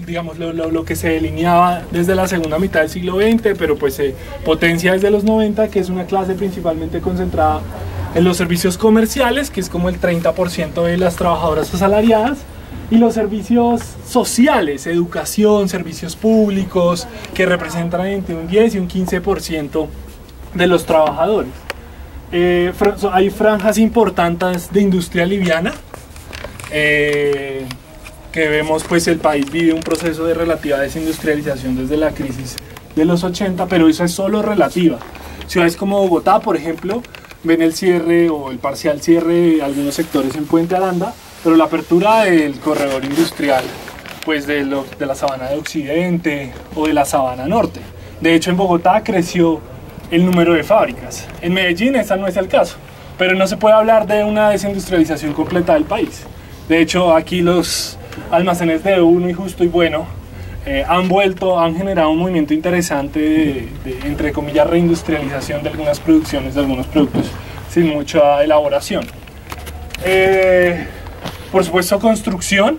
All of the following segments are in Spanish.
Digamos, lo que se delineaba desde la segunda mitad del siglo XX, pero pues se potencia desde los 90, que es una clase principalmente concentrada en los servicios comerciales, que es como el 30% de las trabajadoras asalariadas, y los servicios sociales, educación, servicios públicos, que representan entre un 10 y un 15% de los trabajadores. Hay franjas importantes de industria liviana, que vemos pues el país vive un proceso de relativa desindustrialización desde la crisis de los 80, pero eso es solo relativa. Ciudades como Bogotá, por ejemplo, ven el cierre o el parcial cierre de algunos sectores en Puente Aranda, pero la apertura del corredor industrial pues de la Sabana de Occidente o de la Sabana Norte. De hecho, en Bogotá creció el número de fábricas. En Medellín ese no es el caso, pero no se puede hablar de una desindustrialización completa del país. De hecho, aquí los almacenes de Uno y Justo y Bueno han generado un movimiento interesante de entre comillas, reindustrialización de algunas producciones, de algunos productos sin mucha elaboración. Por supuesto, construcción,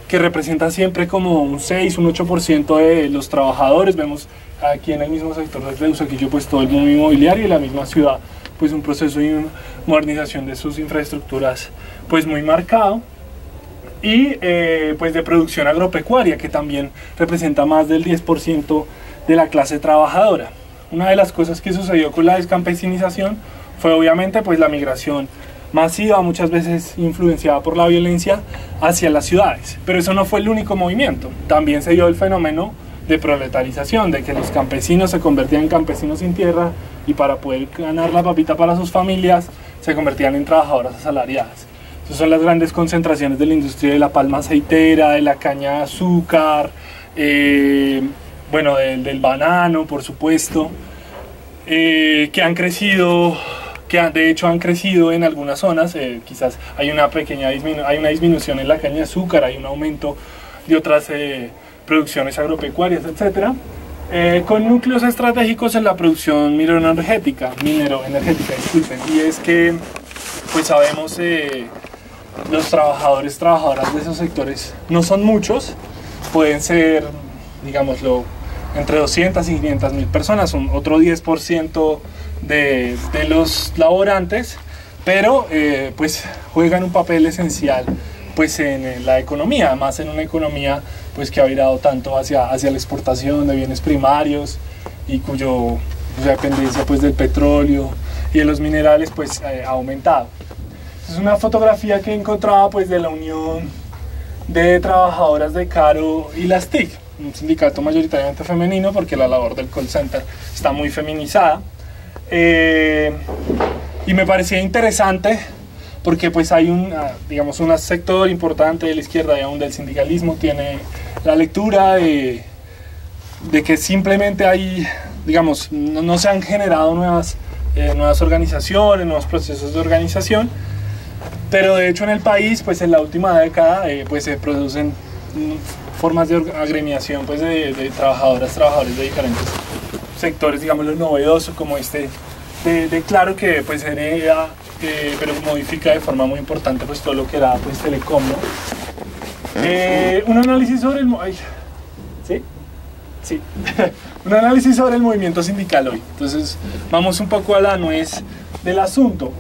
que representa siempre como un 6, un 8% de los trabajadores. Vemos aquí en el mismo sector de Usaquillo pues todo el mundo inmobiliario y la misma ciudad pues un proceso de modernización de sus infraestructuras pues muy marcado. Y pues de producción agropecuaria, que también representa más del 10% de la clase trabajadora. Una de las cosas que sucedió con la descampesinización fue obviamente pues la migración masiva, muchas veces influenciada por la violencia, hacia las ciudades. Pero eso no fue el único movimiento. También se dio el fenómeno de proletarización, de que los campesinos se convertían en campesinos sin tierra y para poder ganar la papita para sus familias se convertían en trabajadoras asalariadas. Esas son las grandes concentraciones de la industria de la palma aceitera, de la caña de azúcar, bueno, del banano, por supuesto, que han crecido, de hecho han crecido en algunas zonas. Quizás hay una disminución en la caña de azúcar, hay un aumento de otras producciones agropecuarias, etc. Con núcleos estratégicos en la producción mineroenergética, disculpen, y es que pues sabemos los trabajadoras de esos sectores no son muchos, pueden ser, digámoslo, entre 200 y 500 mil personas, son otro 10% de los laborantes, pero pues juegan un papel esencial pues en la economía, más en una economía pues que ha virado tanto hacia la exportación de bienes primarios y cuya dependencia pues del petróleo y de los minerales pues ha aumentado. Es una fotografía que encontraba pues de la Unión de Trabajadoras de Caro y las TIC, un sindicato mayoritariamente femenino porque la labor del call center está muy feminizada, y me parecía interesante porque pues hay un sector importante de la izquierda y aún del sindicalismo tiene la lectura de que simplemente hay, digamos, no se han generado nuevas organizaciones, nuevos procesos de organización. Pero de hecho en el país, pues en la última década, pues se producen formas de agremiación pues de trabadores de diferentes sectores, digamos, lo novedoso como de Claro, que pues hereda, pero modifica de forma muy importante pues todo lo que era pues Telecom, ¿no? Un análisis sobre el... ¿Sí? Un análisis sobre el movimiento sindical hoy. Entonces vamos un poco a la nuez del asunto.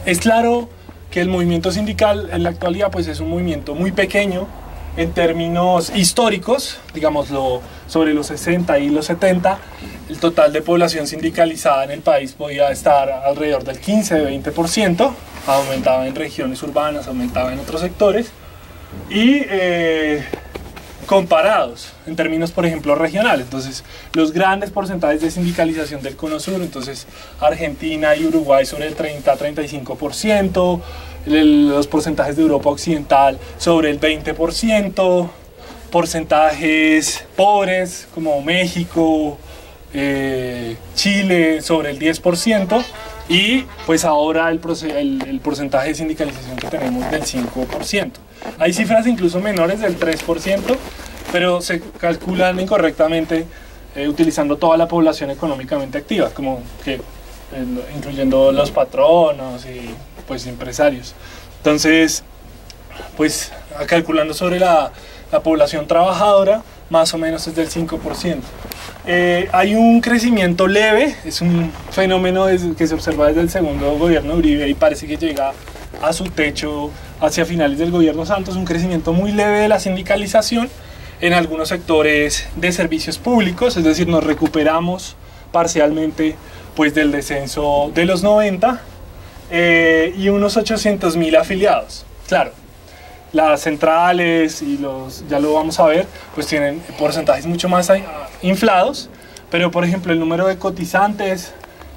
Es claro que el movimiento sindical en la actualidad pues es un movimiento muy pequeño en términos históricos, digámoslo, sobre los 60 y los 70, el total de población sindicalizada en el país podía estar alrededor del 15-20%, aumentaba en regiones urbanas, aumentaba en otros sectores, y comparados en términos, por ejemplo, regionales. Entonces, los grandes porcentajes de sindicalización del Cono Sur, entonces Argentina y Uruguay sobre el 30-35%, los porcentajes de Europa Occidental sobre el 20%, porcentajes pobres como México, Chile sobre el 10%, y pues ahora el porcentaje de sindicalización que tenemos del 5%. Hay cifras incluso menores del 3%, pero se calculan incorrectamente utilizando toda la población económicamente activa, como que incluyendo los patronos y pues empresarios. Entonces, pues calculando sobre la población trabajadora, más o menos es del 5%. Hay un crecimiento leve, es un fenómeno que se observa desde el segundo gobierno de Uribe y parece que llega a su techo hacia finales del gobierno Santos, un crecimiento muy leve de la sindicalización en algunos sectores de servicios públicos, es decir, nos recuperamos parcialmente pues del descenso de los 90 y unos 800.000 afiliados. Claro, las centrales y ya lo vamos a ver, pues tienen porcentajes mucho más inflados, pero por ejemplo el número de cotizantes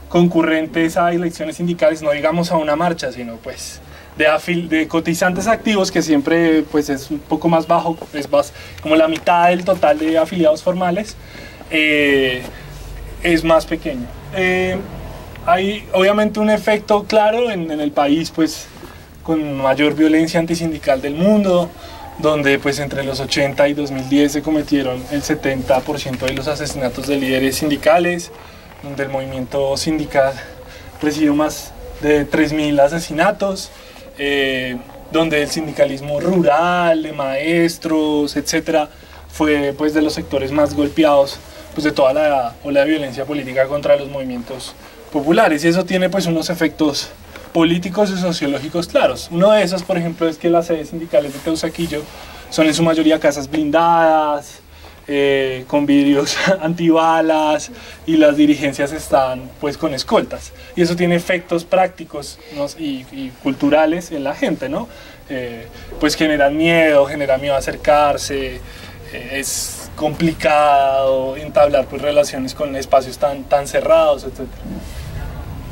concurrentes a elecciones sindicales, no digamos a una marcha, sino pues de cotizantes activos, que siempre pues es un poco más bajo, es más, como la mitad del total de afiliados formales, es más pequeño. Hay obviamente un efecto claro en el país pues con mayor violencia antisindical del mundo, donde pues entre los 80 y 2010 se cometieron el 70% de los asesinatos de líderes sindicales, donde el movimiento sindical recibió más de 3.000 asesinatos, donde el sindicalismo rural, de maestros, etcétera, fue pues de los sectores más golpeados pues de toda la ola de violencia política contra los movimientos populares, y eso tiene pues unos efectos políticos y sociológicos claros. Uno de esos, por ejemplo, es que las sedes sindicales de Teusaquillo son en su mayoría casas blindadas, con vidrios antibalas, y las dirigencias están pues con escoltas, y eso tiene efectos prácticos, ¿no? y culturales en la gente, ¿no? Pues genera miedo a acercarse, es complicado entablar pues relaciones con espacios tan cerrados, etc.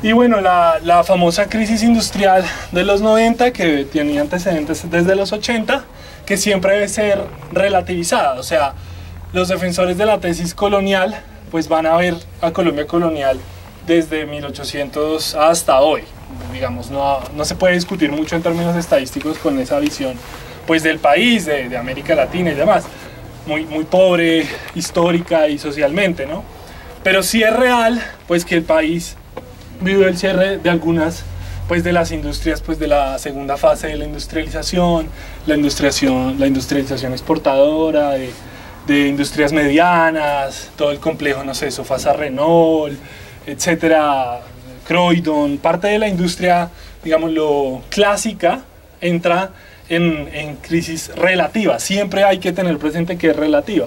Y bueno, la famosa crisis industrial de los 90, que tenía antecedentes desde los 80, que siempre debe ser relativizada. O sea, los defensores de la tesis colonial pues van a ver a Colombia colonial desde 1800 hasta hoy. Digamos, no se puede discutir mucho en términos estadísticos con esa visión pues del país, de América Latina y demás. Muy pobre histórica y socialmente, ¿no? Pero sí es real pues que el país vivió el cierre de algunas pues de las industrias pues de la segunda fase de la industrialización, la industrialización exportadora de industrias medianas, todo el complejo, no sé, Sofasa Renault, etcétera, Croydon. Parte de la industria, digámoslo, clásica entra en crisis relativa. Siempre hay que tener presente que es relativa,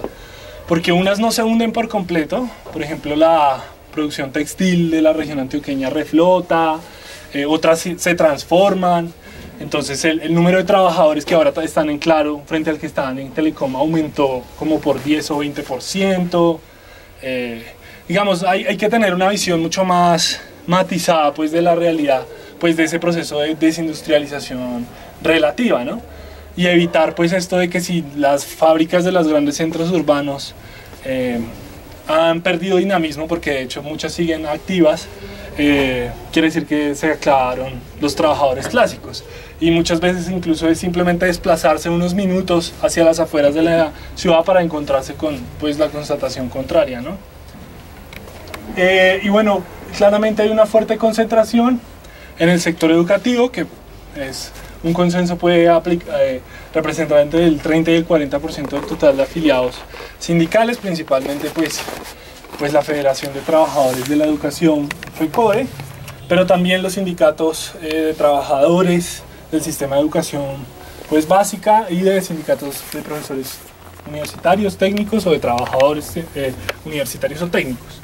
porque unas no se hunden por completo. Por ejemplo, la producción textil de la región antioqueña reflota, otras se transforman. Entonces el número de trabajadores que ahora están en Claro frente al que estaban en Telecom aumentó como por 10 o 20%. Digamos, hay que tener una visión mucho más matizada pues de la realidad, pues de ese proceso de desindustrialización relativa, ¿no? Y evitar pues esto de que si las fábricas de los grandes centros urbanos han perdido dinamismo, porque de hecho muchas siguen activas, quiere decir que se acabaron los trabajadores clásicos, y muchas veces incluso es simplemente desplazarse unos minutos hacia las afueras de la ciudad para encontrarse con pues la constatación contraria, ¿no? Y bueno, claramente hay una fuerte concentración en el sector educativo, que es un consenso puede representar entre el 30 y el 40% del total de afiliados sindicales, principalmente pues la Federación de Trabajadores de la Educación, FECODE, pero también los sindicatos de trabajadores del sistema de educación pues básica, y de sindicatos de profesores universitarios, técnicos, o de trabajadores universitarios o técnicos,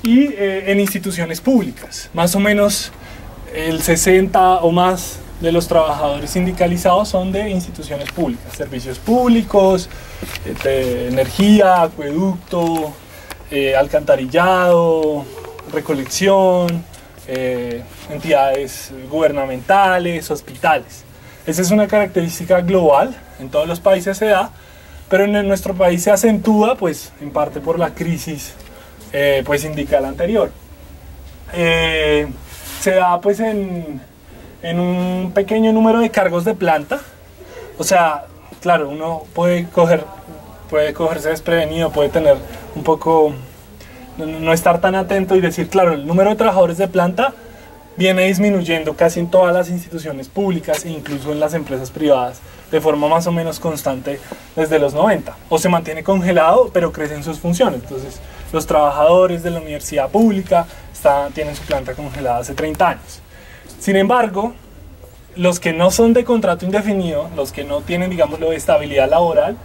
y en instituciones públicas. Más o menos el 60 o más de los trabajadores sindicalizados son de instituciones públicas, servicios públicos, de energía, acueducto, alcantarillado, recolección, entidades gubernamentales, hospitales. Esa es una característica global, en todos los países se da, pero en nuestro país se acentúa pues en parte por la crisis pues sindical anterior. Se da pues en un pequeño número de cargos de planta. O sea, claro, uno puede cogerse desprevenido, puede tener un poco no estar tan atento y decir, claro, el número de trabajadores de planta viene disminuyendo casi en todas las instituciones públicas e incluso en las empresas privadas de forma más o menos constante desde los 90. O se mantiene congelado, pero crecen sus funciones. Entonces, los trabajadores de la universidad pública tienen su planta congelada hace 30 años. Sin embargo, los que no son de contrato indefinido, los que no tienen, digámoslo, estabilidad laboral,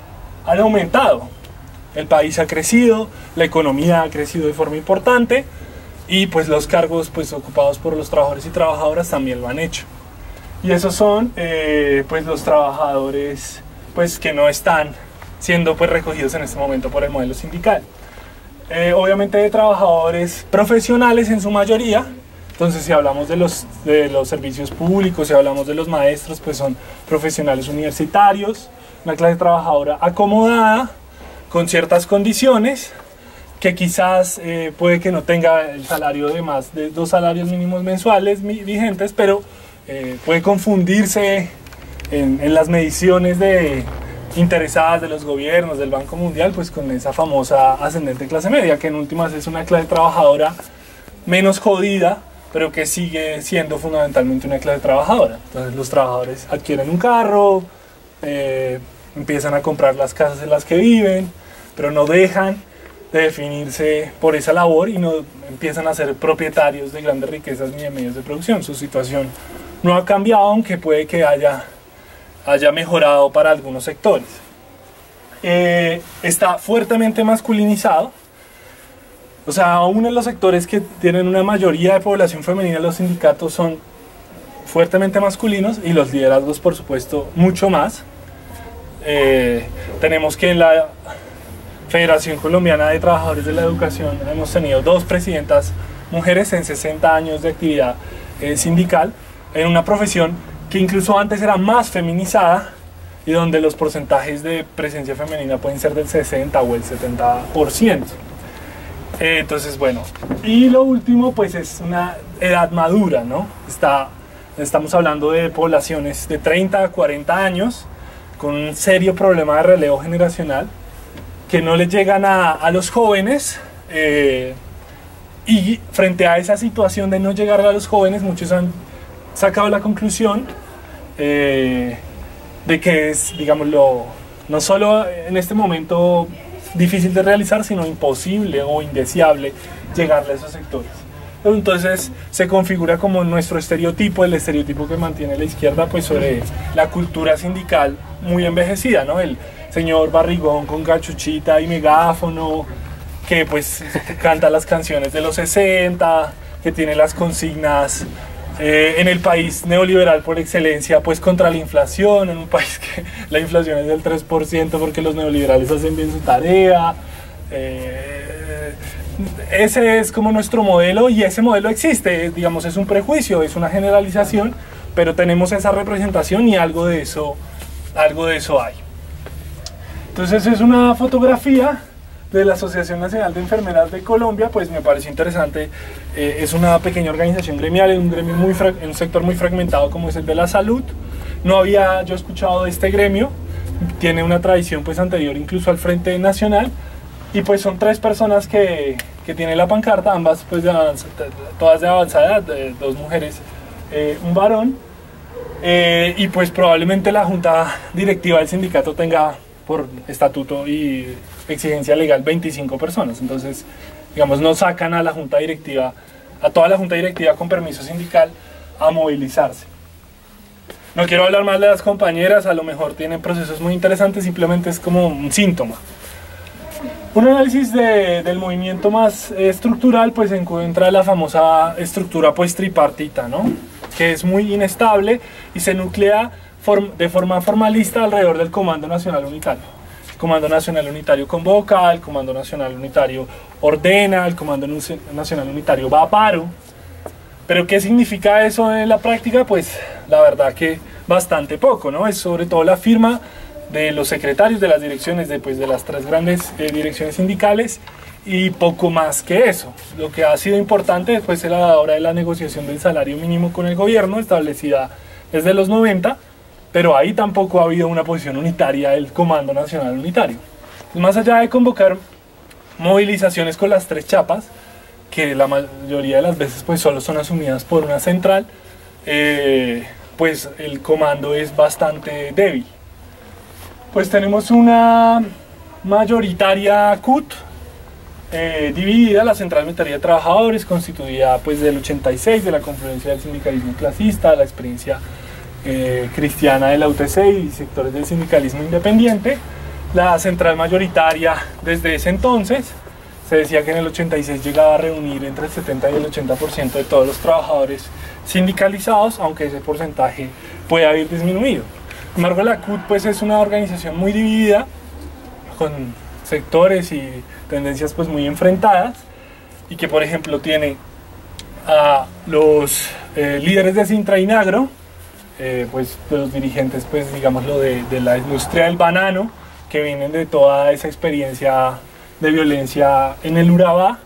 han aumentado. El país ha crecido, la economía ha crecido de forma importante y pues los cargos pues ocupados por los trabajadores y trabajadoras también lo han hecho. Y esos son pues los trabajadores pues que no están siendo pues recogidos en este momento por el modelo sindical. Obviamente de trabajadores profesionales en su mayoría. Entonces, si hablamos de los servicios públicos, si hablamos de los maestros, pues son profesionales universitarios, una clase trabajadora acomodada, con ciertas condiciones, que quizás puede que no tenga el salario de más de 2 salarios mínimos mensuales vigentes, pero puede confundirse en las mediciones interesadas de los gobiernos, del Banco Mundial, pues con esa famosa ascendente clase media, que en últimas es una clase trabajadora menos jodida, pero que sigue siendo fundamentalmente una clase trabajadora. Entonces los trabajadores adquieren un carro, empiezan a comprar las casas en las que viven, pero no dejan de definirse por esa labor y no empiezan a ser propietarios de grandes riquezas ni de medios de producción. Su situación no ha cambiado, aunque puede que haya mejorado para algunos sectores. Está fuertemente masculinizado. O sea, aún en los sectores que tienen una mayoría de población femenina, los sindicatos son fuertemente masculinos y los liderazgos, por supuesto, mucho más. Tenemos que en la Federación Colombiana de Trabajadores de la Educación hemos tenido 2 presidentas mujeres en 60 años de actividad sindical, en una profesión que incluso antes era más feminizada y donde los porcentajes de presencia femenina pueden ser del 60 o el 70%. Entonces, bueno, y lo último pues es una edad madura, ¿no? Estamos hablando de poblaciones de 30 a 40 años con un serio problema de relevo generacional que no le llegan a los jóvenes, y frente a esa situación de no llegar a los jóvenes, muchos han sacado la conclusión de que es, digámoslo, no solo en este momento difícil de realizar, sino imposible o indeseable llegarle a esos sectores. Entonces se configura como nuestro estereotipo, el estereotipo que mantiene la izquierda pues sobre la cultura sindical muy envejecida, ¿no? El señor barrigón con cachuchita y megáfono, que pues canta las canciones de los 60, que tiene las consignas en el país neoliberal por excelencia, pues contra la inflación, en un país que la inflación es del 3% porque los neoliberales hacen bien su tarea. Ese es como nuestro modelo y ese modelo existe, digamos, es un prejuicio, es una generalización, pero tenemos esa representación y algo de eso hay. Entonces es una fotografía de la Asociación Nacional de Enfermeras de Colombia, pues me pareció interesante. Es una pequeña organización gremial en un sector muy fragmentado como es el de la salud. No había yo escuchado de este gremio, tiene una tradición pues anterior incluso al Frente Nacional, y pues son 3 personas que tienen la pancarta, ambas pues todas de avanzada edad, 2 mujeres, un varón, y pues probablemente la junta directiva del sindicato tenga por estatuto y exigencia legal 25 personas. Entonces, digamos, no sacan a la junta directiva, a toda la junta directiva con permiso sindical a movilizarse. No quiero hablar más de las compañeras, a lo mejor tienen procesos muy interesantes, simplemente es como un síntoma. Un análisis del movimiento más estructural pues encuentra la famosa estructura pues tripartita, ¿no? Que es muy inestable y se nuclea de forma formalista alrededor del Comando Nacional Unitario. El Comando Nacional Unitario convoca, el Comando Nacional Unitario ordena, el Comando Nacional Unitario va a paro. Pero ¿qué significa eso en la práctica? Pues la verdad que bastante poco, ¿no? Es sobre todo la firma de los secretarios de las direcciones de las 3 grandes direcciones sindicales y poco más que eso. Lo que ha sido importante después es la hora de la negociación del salario mínimo con el gobierno, establecida desde los 90, pero ahí tampoco ha habido una posición unitaria del Comando Nacional Unitario. Más allá de convocar movilizaciones con las tres chapas, que la mayoría de las veces pues solo son asumidas por una central, pues el comando es bastante débil. Pues tenemos una mayoritaria CUT, dividida, la Central Unitaria de Trabajadores, constituida pues del 86, de la confluencia del sindicalismo clasista, la experiencia cristiana de la UTC y sectores del sindicalismo independiente. La central mayoritaria desde ese entonces, se decía que en el 86 llegaba a reunir entre el 70 y el 80% de todos los trabajadores sindicalizados, aunque ese porcentaje puede haber disminuido. Sin embargo, la CUT pues es una organización muy dividida, con sectores y tendencias pues muy enfrentadas, y que por ejemplo tiene a los líderes de Sintra y Nagro, pues de los dirigentes pues digámoslo de la industria del banano, que vienen de toda esa experiencia de violencia en el Urabá,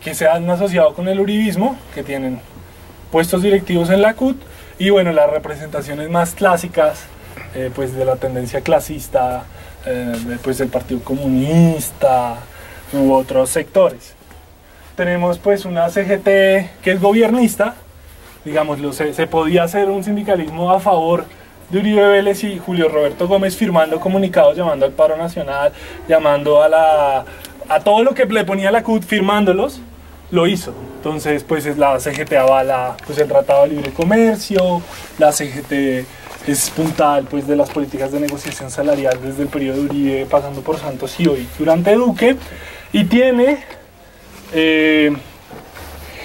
que se han asociado con el uribismo, que tienen puestos directivos en la CUT, y bueno, las representaciones más clásicas pues de la tendencia clasista, pues del Partido Comunista u otros sectores. Tenemos pues una CGT que es gobiernista, digámoslo, se podía hacer un sindicalismo a favor de Uribe Vélez y Julio Roberto Gómez, firmando comunicados llamando al paro nacional, llamando a todo lo que le ponía la CUT, firmándolos, lo hizo. Entonces pues la CGT avala pues el Tratado de Libre Comercio, la CGT es puntal pues de las políticas de negociación salarial desde el periodo de Uribe, pasando por Santos y hoy durante Duque, y tiene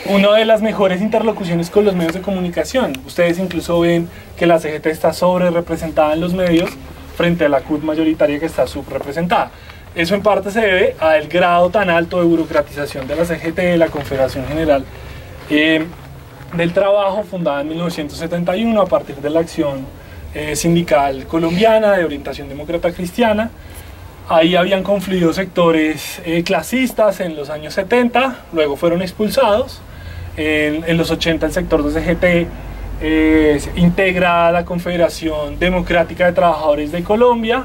una de las mejores interlocuciones con los medios de comunicación. Ustedes incluso ven que la CGT está sobre representada en los medios frente a la CUT mayoritaria que está subrepresentada. Eso en parte se debe al grado tan alto de burocratización de la CGT, de la Confederación General del Trabajo, fundada en 1971 a partir de la acción sindical colombiana de orientación demócrata cristiana. Ahí habían confluido sectores clasistas en los años 70, luego fueron expulsados. En los 80 el sector de CGT integra la Confederación Democrática de Trabajadores de Colombia.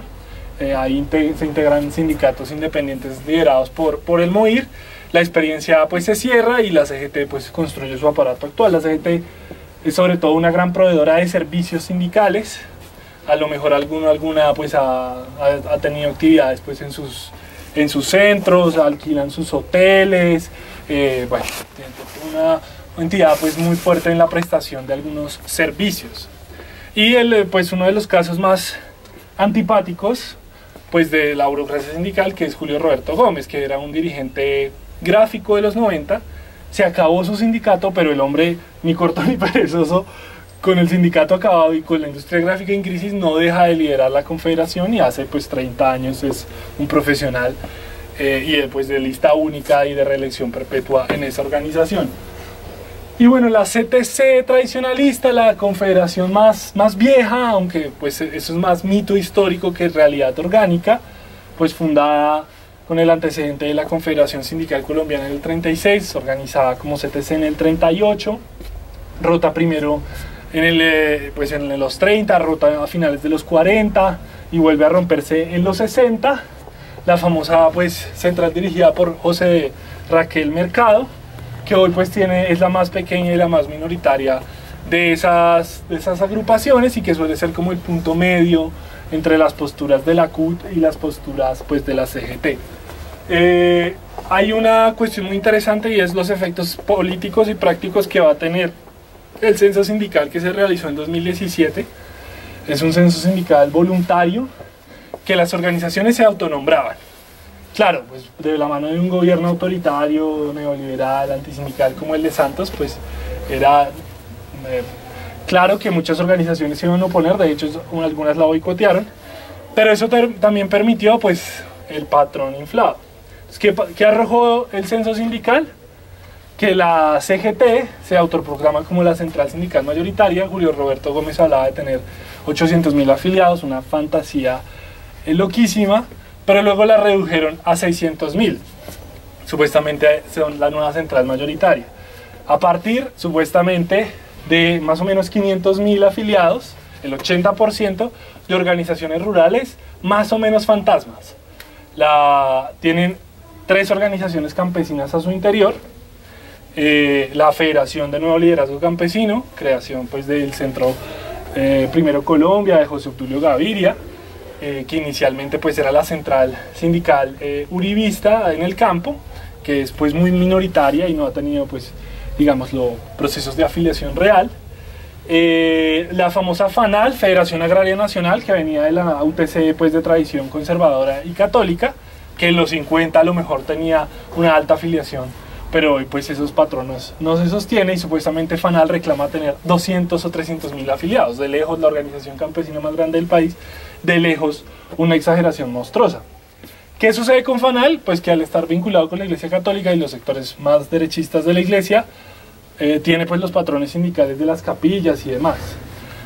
Ahí se integran sindicatos independientes liderados por el MOIR. La experiencia pues se cierra y la CGT pues construye su aparato actual. La CGT es sobre todo una gran proveedora de servicios sindicales. A lo mejor alguna pues ha tenido actividades pues en sus centros, alquilan sus hoteles, bueno, una entidad pues muy fuerte en la prestación de algunos servicios. Y pues uno de los casos más antipáticos pues de la burocracia sindical, que es Julio Roberto Gómez, que era un dirigente gráfico de los 90, se acabó su sindicato, pero el hombre ni corto ni perezoso, con el sindicato acabado y con la industria gráfica en crisis, no deja de liderar la confederación, y hace pues 30 años es un profesional y después de lista única y de reelección perpetua en esa organización. Y bueno, la CTC tradicionalista, la confederación más vieja, aunque pues eso es más mito histórico que realidad orgánica, pues fundada con el antecedente de la Confederación Sindical Colombiana en el 36, organizada como CTC en el 38, rota primero en los 30, rota a finales de los 40 y vuelve a romperse en los 60. La famosa pues central dirigida por José Raquel Mercado, que hoy pues es la más pequeña y la más minoritaria de esas agrupaciones, y que suele ser como el punto medio entre las posturas de la CUT y las posturas pues de la CGT. Hay una cuestión muy interesante, y es los efectos políticos y prácticos que va a tener el censo sindical que se realizó en 2017. Es un censo sindical voluntario que las organizaciones se autonombraban. Claro, pues de la mano de un gobierno autoritario, neoliberal, antisindical como el de Santos, pues era claro que muchas organizaciones se iban a oponer. De hecho algunas la boicotearon, pero eso también permitió pues el patrón inflado. Entonces, ¿qué arrojó el censo sindical? Que la CGT se autoproclama como la central sindical mayoritaria. Julio Roberto Gómez hablaba de tener 800.000 afiliados, una fantasía loquísima, pero luego la redujeron a 600.000. Supuestamente son la nueva central mayoritaria. A partir, supuestamente, de más o menos 500.000 afiliados, el 80% de organizaciones rurales, más o menos fantasmas. Tienen 3 organizaciones campesinas a su interior. La Federación de Nuevo Liderazgo Campesino, creación pues del Centro Primero Colombia de José Obdulio Gaviria, que inicialmente pues era la central sindical uribista en el campo, que es pues muy minoritaria y no ha tenido pues digámoslo procesos de afiliación real. La famosa FANAL, Federación Agraria Nacional, que venía de la UTC pues de tradición conservadora y católica, que en los 50 a lo mejor tenía una alta afiliación, pero hoy pues esos patronos no se sostiene y supuestamente FANAL reclama tener 200 o 300 mil afiliados, de lejos la organización campesina más grande del país, de lejos una exageración monstruosa. ¿Qué sucede con FANAL? Pues que al estar vinculado con la Iglesia Católica y los sectores más derechistas de la Iglesia, tiene pues los patrones sindicales de las capillas y demás,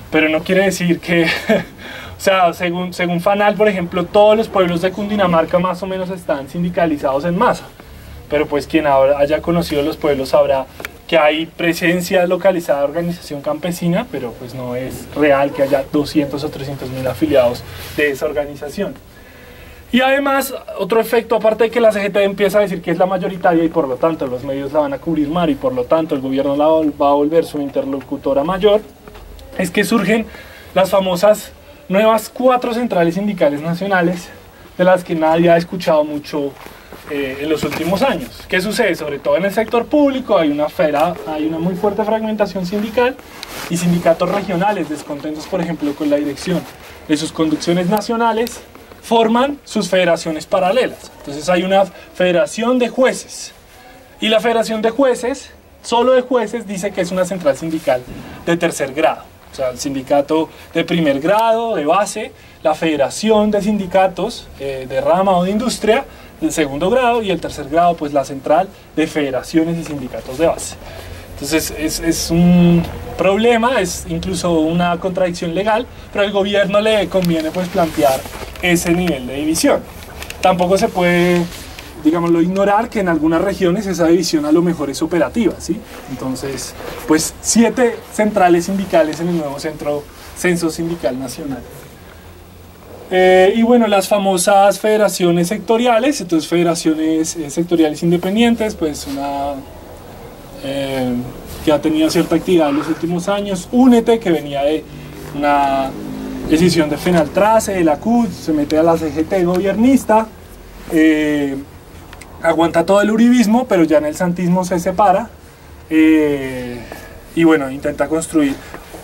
pero no quiere decir que, o sea, según FANAL, por ejemplo, todos los pueblos de Cundinamarca más o menos están sindicalizados en masa, pero pues quien haya conocido los pueblos sabrá que hay presencia localizada de organización campesina, pero pues no es real que haya 200 o 300 mil afiliados de esa organización. Y además, otro efecto, aparte de que la CGT empieza a decir que es la mayoritaria y por lo tanto los medios la van a cubrir más y por lo tanto el gobierno va a volver su interlocutora mayor, es que surgen las famosas nuevas 4 centrales sindicales nacionales, de las que nadie ha escuchado mucho en los últimos años. ¿Qué sucede? Sobre todo en el sector público hay una muy fuerte fragmentación sindical y sindicatos regionales descontentos, por ejemplo, con la dirección de sus conducciones nacionales, forman sus federaciones paralelas. Entonces hay una federación de jueces y la federación de jueces, solo de jueces, dice que es una central sindical de tercer grado. O sea, el sindicato de primer grado, de base, la federación de sindicatos de rama o de industria, del segundo grado, y el tercer grado, pues la central de federaciones y sindicatos de base. Entonces es un problema, es incluso una contradicción legal, pero al gobierno le conviene pues plantear ese nivel de división. Tampoco se puede, digámoslo, ignorar que en algunas regiones esa división a lo mejor es operativa, ¿sí? Entonces, pues 7 centrales sindicales en el nuevo Censo Sindical Nacional. Y bueno, las famosas federaciones sectoriales, entonces federaciones sectoriales independientes, pues una que ha tenido cierta actividad en los últimos años. Únete, que venía de una decisión de Fenaltrace, de la CUT, se mete a la CGT gobiernista, aguanta todo el uribismo, pero ya en el santismo se separa, y bueno, intenta construir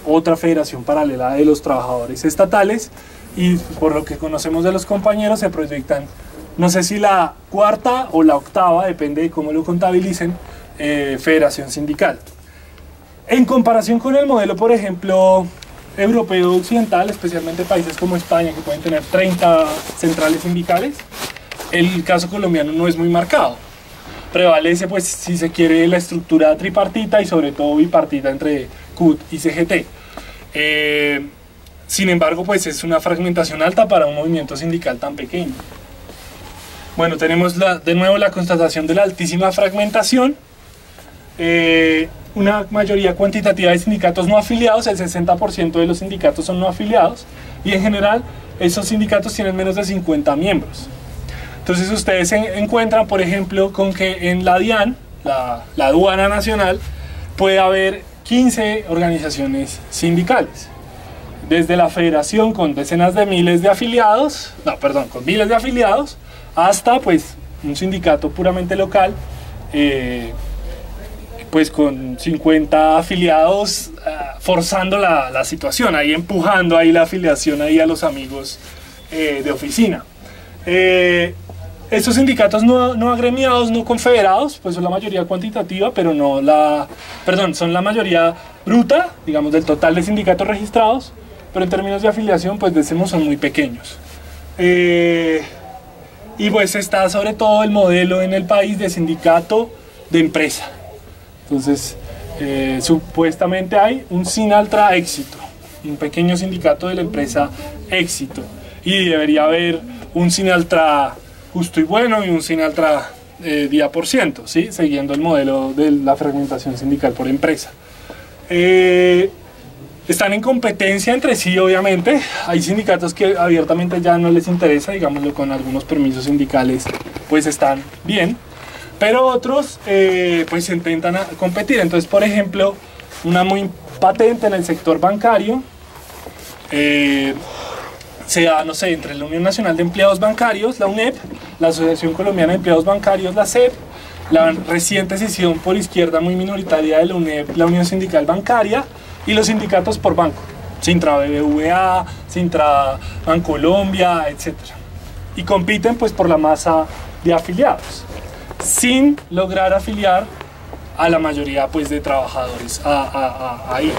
otra federación paralela de los trabajadores estatales, y por lo que conocemos de los compañeros se proyectan, no sé si la 4ª o la 8ª, depende de cómo lo contabilicen, federación sindical. En comparación con el modelo, por ejemplo, europeo occidental, especialmente países como España, que pueden tener 30 centrales sindicales, el caso colombiano no es muy marcado. Prevalece, pues, si se quiere, la estructura tripartita y sobre todo bipartita entre CUT y CGT. Sin embargo, pues es una fragmentación alta para un movimiento sindical tan pequeño. Bueno, tenemos de nuevo la constatación de la altísima fragmentación. Una mayoría cuantitativa de sindicatos no afiliados, el 60% de los sindicatos son no afiliados, y en general esos sindicatos tienen menos de 50 miembros. Entonces ustedes se encuentran, por ejemplo, con que en la DIAN, la aduana nacional, puede haber 15 organizaciones sindicales. Desde la federación con decenas de miles de afiliados, con miles de afiliados, hasta pues un sindicato puramente local, pues con 50 afiliados, forzando la situación, ahí empujando ahí la afiliación ahí a los amigos de oficina. Estos sindicatos no agremiados, no confederados, pues son la mayoría cuantitativa, pero son la mayoría bruta, digamos, del total de sindicatos registrados, pero en términos de afiliación, pues decimos son muy pequeños. Y pues está sobre todo el modelo en el país de sindicato de empresa. Entonces, supuestamente hay un Sinaltra Éxito, un pequeño sindicato de la empresa Éxito, y debería haber un Sinaltra Justo y Bueno y un Sinaltra Día por ciento, ¿sí? Siguiendo el modelo de la fragmentación sindical por empresa. Están en competencia entre sí, obviamente. Hay sindicatos que abiertamente ya no les interesa, digámoslo, con algunos permisos sindicales pues están bien, pero otros pues intentan competir. Entonces, por ejemplo, una muy patente en el sector bancario se da, no sé, entre la Unión Nacional de Empleados Bancarios, la UNEP, la Asociación Colombiana de Empleados Bancarios, la SEB, la reciente escisión por izquierda muy minoritaria de la UNEP, la Unión Sindical Bancaria, y los sindicatos por banco, Sintra BBVA, Sintra Bancolombia, etc. Y compiten pues por la masa de afiliados, sin lograr afiliar a la mayoría pues de trabajadores ahí.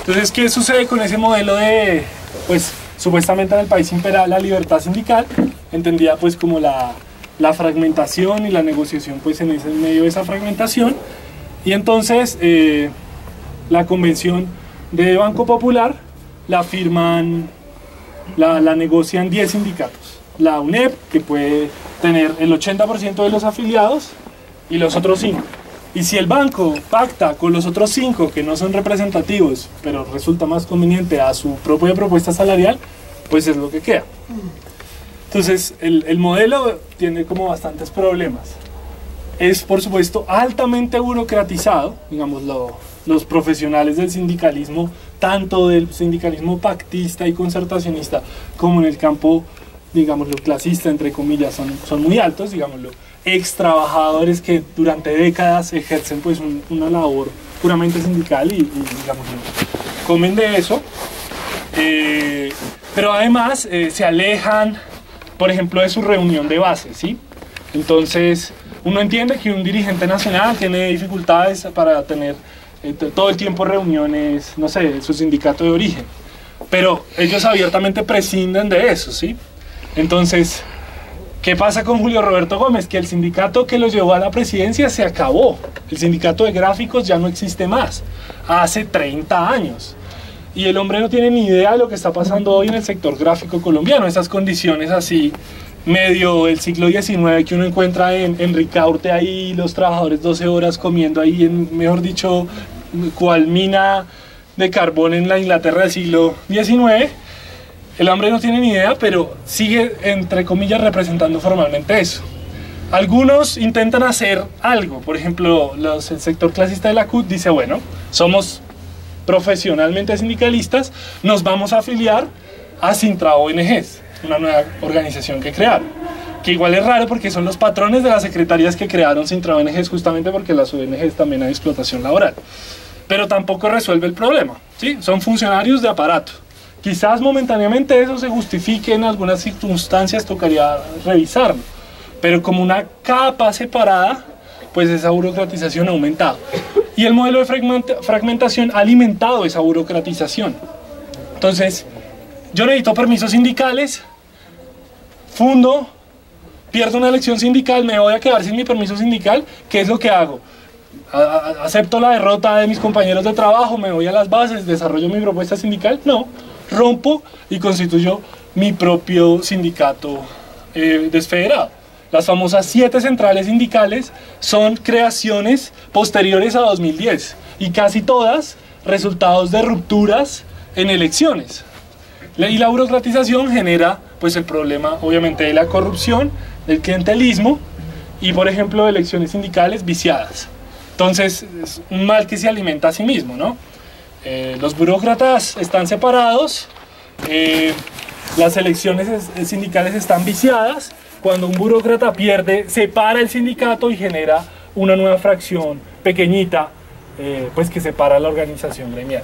Entonces, ¿qué sucede con ese modelo de, pues supuestamente en el país impera la libertad sindical, entendida pues como la fragmentación y la negociación pues en medio de esa fragmentación? Y entonces la convención de Banco Popular la firman, la negocian 10 sindicatos. La UNEP, que puede tener el 80% de los afiliados, y los otros 5. Y si el banco pacta con los otros 5 que no son representativos, pero resulta más conveniente a su propia propuesta salarial, pues es lo que queda. Entonces el modelo tiene como bastantes problemas. Es por supuesto altamente burocratizado, digamos, los profesionales del sindicalismo, tanto del sindicalismo pactista y concertacionista como en el campo, digámoslo, clasista, entre comillas, son muy altos, digámoslo, ex trabajadores que durante décadas ejercen pues una labor puramente sindical y digamos, comen de eso, pero además se alejan, por ejemplo, de su reunión de base, ¿sí? Entonces uno entiende que un dirigente nacional tiene dificultades para tener todo el tiempo reuniones, no sé, su sindicato de origen, pero ellos abiertamente prescinden de eso, ¿sí? Entonces, ¿qué pasa con Julio Roberto Gómez? Que el sindicato que lo llevó a la presidencia se acabó. El sindicato de gráficos ya no existe más. Hace 30 años. Y el hombre no tiene ni idea de lo que está pasando hoy en el sector gráfico colombiano. Esas condiciones así, medio del siglo XIX que uno encuentra en Ricaurte ahí, los trabajadores 12 horas comiendo ahí, mejor dicho, cual mina de carbón en la Inglaterra del siglo XIX. El hombre no tiene ni idea, pero sigue, entre comillas, representando formalmente eso. Algunos intentan hacer algo. Por ejemplo, el sector clasista de la CUT dice, bueno, somos profesionalmente sindicalistas, nos vamos a afiliar a Sintra ONGs, una nueva organización que crearon. Que igual es raro porque son los patrones de las secretarías que crearon Sintra ONGs, justamente porque las ONGs también hay explotación laboral. Pero tampoco resuelve el problema, ¿sí? Son funcionarios de aparato. Quizás momentáneamente eso se justifique en algunas circunstancias, tocaría revisarlo, pero como una capa separada, pues esa burocratización ha aumentado. Y el modelo de fragmentación ha alimentado esa burocratización. Entonces, yo necesito permisos sindicales, fundo, pierdo una elección sindical, me voy a quedar sin mi permiso sindical, ¿qué es lo que hago? ¿Acepto la derrota de mis compañeros de trabajo, me voy a las bases, desarrollo mi propuesta sindical? No. Rompo y constituyo mi propio sindicato desfederado. Las famosas 7 centrales sindicales son creaciones posteriores a 2010 y casi todas resultados de rupturas en elecciones. Y la burocratización genera pues el problema obviamente de la corrupción, del clientelismo y por ejemplo de elecciones sindicales viciadas. Entonces es un mal que se alimenta a sí mismo, ¿no? Los burócratas están separados, las elecciones sindicales están viciadas. Cuando un burócrata pierde, separa el sindicato y genera una nueva fracción pequeñita, pues que separa la organización gremial.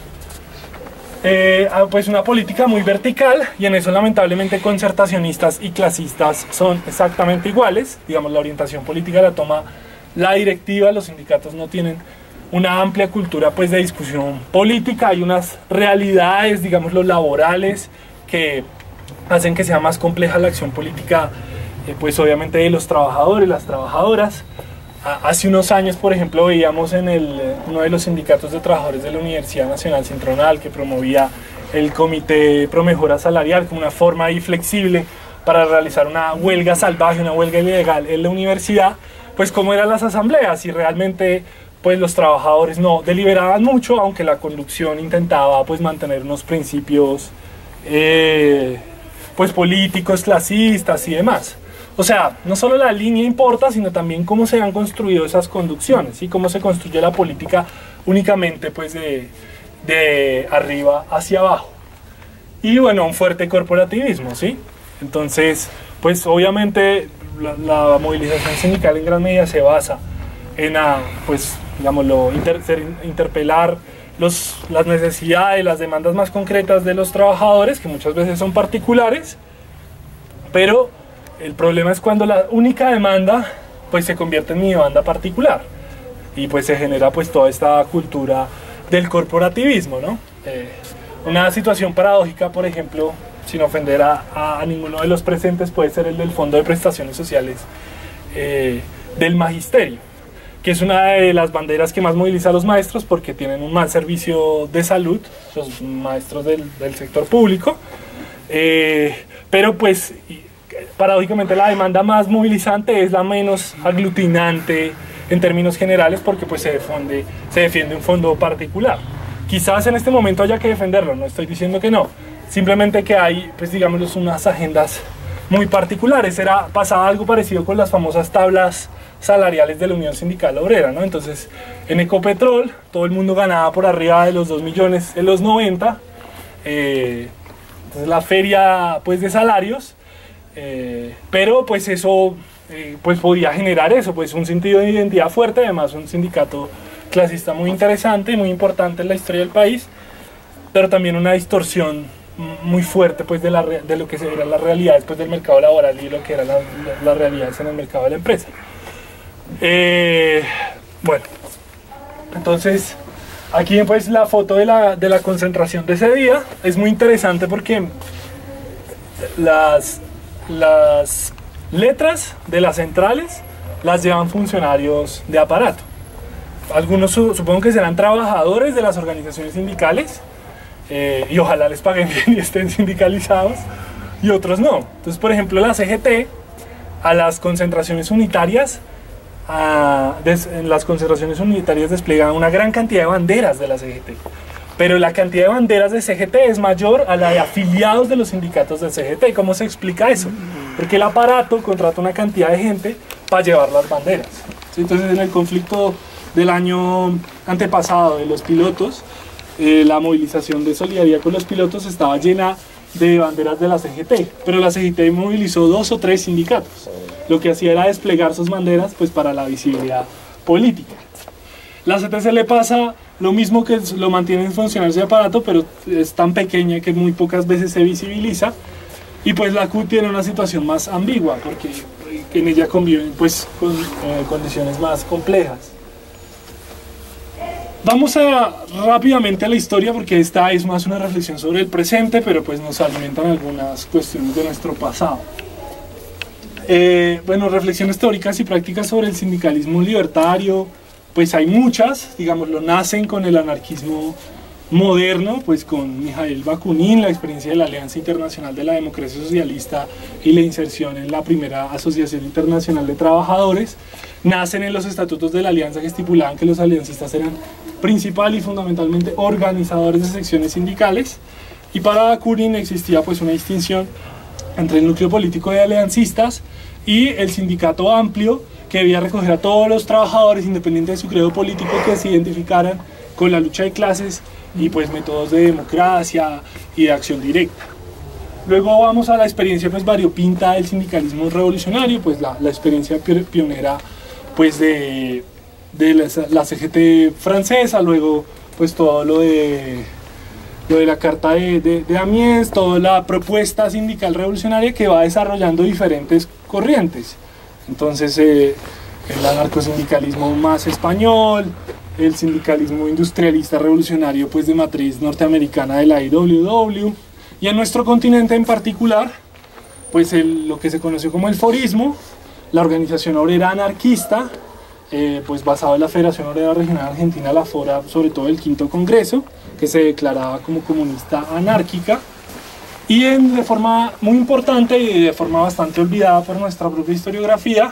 Pues una política muy vertical, y en eso lamentablemente concertacionistas y clasistas son exactamente iguales. Digamos, la orientación política la toma la directiva, los sindicatos no tienen una amplia cultura pues de discusión política, hay unas realidades, digamos, los laborales que hacen que sea más compleja la acción política, pues obviamente de los trabajadores, las trabajadoras. Hace unos años, por ejemplo, veíamos en uno de los sindicatos de trabajadores de la Universidad Nacional Centronal que promovía el Comité Pro Mejora Salarial como una forma ahí flexible para realizar una huelga salvaje, una huelga ilegal en la universidad, pues cómo eran las asambleas y realmente pues los trabajadores no deliberaban mucho, aunque la conducción intentaba pues mantener unos principios pues políticos, clasistas y demás. O sea, no solo la línea importa, sino también cómo se han construido esas conducciones y cómo se construye la política únicamente pues de arriba hacia abajo. Y bueno, un fuerte corporativismo, ¿sí? Entonces, pues obviamente la movilización sindical en gran medida se basa en, pues, digámoslo, interpelar las necesidades, las demandas más concretas de los trabajadores, que muchas veces son particulares, pero el problema es cuando la única demanda pues se convierte en mi demanda particular y pues se genera pues toda esta cultura del corporativismo, ¿no? Una situación paradójica, por ejemplo, sin ofender a ninguno de los presentes, puede ser el del Fondo de Prestaciones Sociales del Magisterio, que es una de las banderas que más moviliza a los maestros porque tienen un mal servicio de salud, los maestros del sector público, pero pues paradójicamente la demanda más movilizante es la menos aglutinante en términos generales porque pues se defiende un fondo particular. Quizás en este momento haya que defenderlo, no estoy diciendo que no, simplemente que hay, pues digamos, unas agendas muy particulares. Pasaba algo parecido con las famosas tablas salariales de la Unión Sindical Obrera, ¿no? Entonces, en Ecopetrol, todo el mundo ganaba por arriba de los 2 millones en los 90, entonces la feria, pues, de salarios, pero, pues, eso, pues, podía generar eso, pues, un sentido de identidad fuerte, además un sindicato clasista muy interesante, muy importante en la historia del país, pero también una distorsión muy fuerte pues de lo que eran las realidades pues, del mercado laboral y lo que eran las realidades en el mercado de la empresa. Bueno, entonces aquí pues la foto de la concentración de ese día es muy interesante porque las letras de las centrales las llevan funcionarios de aparato. Algunos supongo que serán trabajadores de las organizaciones sindicales y ojalá les paguen bien y estén sindicalizados, y otros no. Entonces, por ejemplo, la CGT a las concentraciones unitarias, en las concentraciones unitarias despliegan una gran cantidad de banderas de la CGT, pero la cantidad de banderas de CGT es mayor a la de afiliados de los sindicatos de CGT. ¿Cómo se explica eso? Porque el aparato contrata una cantidad de gente para llevar las banderas, ¿sí? Entonces, en el conflicto del año antepasado de los pilotos, la movilización de solidaridad con los pilotos estaba llena de banderas de la CGT, pero la CGT movilizó 2 o 3 sindicatos. Lo que hacía era desplegar sus banderas pues, para la visibilidad política. La CTC le pasa lo mismo, que lo mantiene en funcionar ese aparato, pero es tan pequeña que muy pocas veces se visibiliza, y pues la CUT tiene una situación más ambigua, porque en ella conviven pues, con condiciones más complejas. Vamos rápidamente a la historia porque esta es más una reflexión sobre el presente, pero pues nos alimentan algunas cuestiones de nuestro pasado. Bueno, reflexiones teóricas y prácticas sobre el sindicalismo libertario, pues hay muchas, digámoslo, nacen con el anarquismo moderno, pues con Mijaíl Bakunin, la experiencia de la Alianza Internacional de la Democracia Socialista y la inserción en la primera Asociación Internacional de Trabajadores. Nacen en los estatutos de la Alianza que estipulaban que los aliancistas eran principal y fundamentalmente organizadores de secciones sindicales, y para Bakunin existía pues una distinción entre el núcleo político de aliancistas y el sindicato amplio, que debía recoger a todos los trabajadores independiente de su credo político que se identificaran con la lucha de clases y pues métodos de democracia y de acción directa. Luego vamos a la experiencia pues variopinta del sindicalismo revolucionario, pues la experiencia pionera pues de la CGT francesa, luego pues todo lo de la carta de Amiens, toda la propuesta sindical revolucionaria que va desarrollando diferentes corrientes. Entonces el anarcosindicalismo más español, el sindicalismo industrialista revolucionario pues de matriz norteamericana de la IWW, y en nuestro continente en particular pues lo que se conoció como el forismo, la organización obrera anarquista, pues basado en la Federación Obrera Regional Argentina, la FORA, sobre todo el quinto congreso, que se declaraba como comunista anárquica, y de forma muy importante y de forma bastante olvidada por nuestra propia historiografía,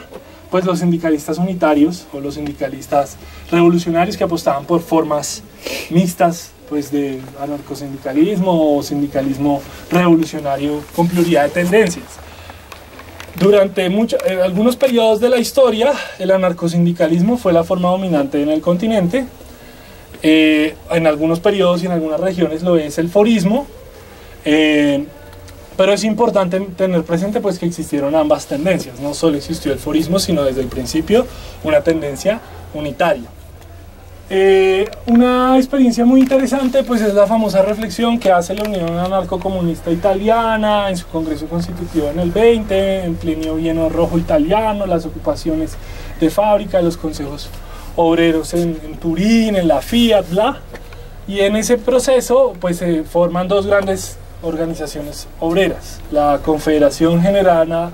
pues los sindicalistas unitarios o los sindicalistas revolucionarios que apostaban por formas mixtas pues de anarcosindicalismo o sindicalismo revolucionario con pluralidad de tendencias. Durante algunos periodos de la historia, el anarcosindicalismo fue la forma dominante en el continente. En algunos periodos y en algunas regiones lo es el forismo. Pero es importante tener presente pues, que existieron ambas tendencias. No solo existió el forismo, sino desde el principio una tendencia unitaria. Una experiencia muy interesante pues, es la famosa reflexión que hace la Unión Anarcocomunista Italiana en su Congreso Constitutivo en el 20, en Plinio Bieno Rojo italiano, las ocupaciones de fábrica, los consejos obreros en Turín, en la Fiat, bla. Y en ese proceso pues, se forman dos grandes organizaciones obreras, la Confederación General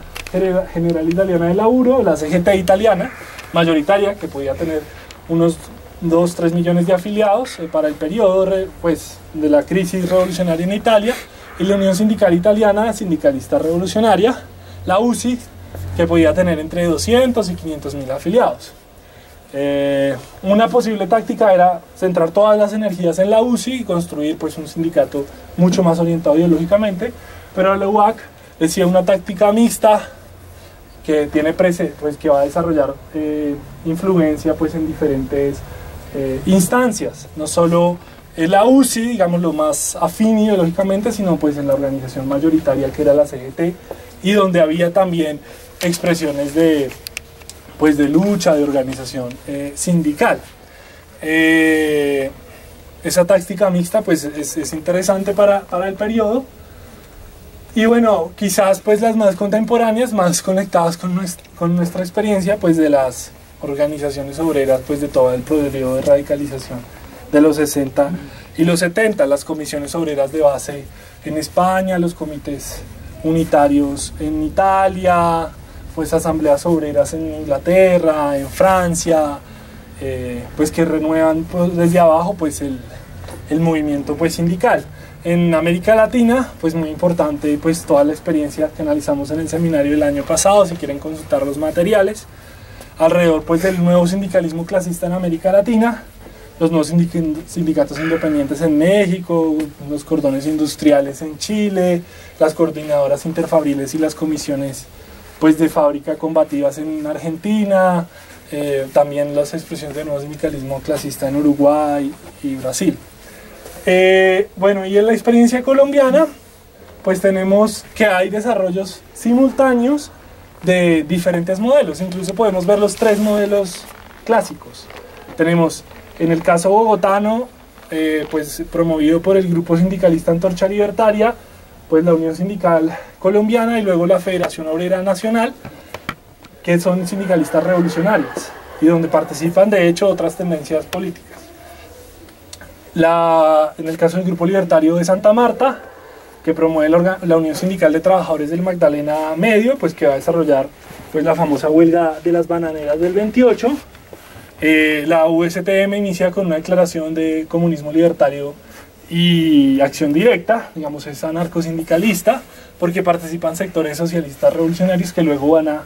Italiana del Laburo, la CGT italiana, mayoritaria, que podía tener unos 2-3 millones de afiliados para el periodo pues, de la crisis revolucionaria en Italia, y la Unión Sindical Italiana, sindicalista revolucionaria, la USI, que podía tener entre 200 y 500 mil afiliados. Una posible táctica era centrar todas las energías en la USI y construir pues, un sindicato mucho más orientado ideológicamente, pero la UAC decía una táctica mixta que tiene pues, que va a desarrollar influencia pues, en diferentes instancias, no solo en la UCI, digamos lo más afín ideológicamente, sino pues en la organización mayoritaria que era la CGT, y donde había también expresiones de lucha, de organización sindical. Esa táctica mixta pues es interesante para el periodo. Y bueno, quizás pues las más contemporáneas, más conectadas con nuestra experiencia pues de las organizaciones obreras pues de todo el periodo de radicalización de los 60 y los 70, las comisiones obreras de base en España, los comités unitarios en Italia, pues asambleas obreras en Inglaterra, en Francia, pues que renuevan pues, desde abajo pues el movimiento pues sindical. En América Latina, pues muy importante pues toda la experiencia que analizamos en el seminario del año pasado, si quieren consultar los materiales, alrededor pues del nuevo sindicalismo clasista en América Latina, los nuevos sindicatos independientes en México, los cordones industriales en Chile, las coordinadoras interfabriles y las comisiones pues de fábrica combativas en Argentina, también las expresiones del nuevo sindicalismo clasista en Uruguay y Brasil. Bueno, y en la experiencia colombiana, pues tenemos que hay desarrollos simultáneos de diferentes modelos, incluso podemos ver los tres modelos clásicos. Tenemos, en el caso bogotano, pues promovido por el grupo sindicalista Antorcha Libertaria, pues la Unión Sindical Colombiana y luego la Federación Obrera Nacional, que son sindicalistas revolucionarios y donde participan de hecho otras tendencias políticas. En el caso del Grupo Libertario de Santa Marta, que promueve la Unión Sindical de Trabajadores del Magdalena Medio, pues que va a desarrollar pues, la famosa huelga de las bananeras del 28. La USTM inicia con una declaración de comunismo libertario y acción directa, digamos es anarcosindicalista, porque participan sectores socialistas revolucionarios que luego van a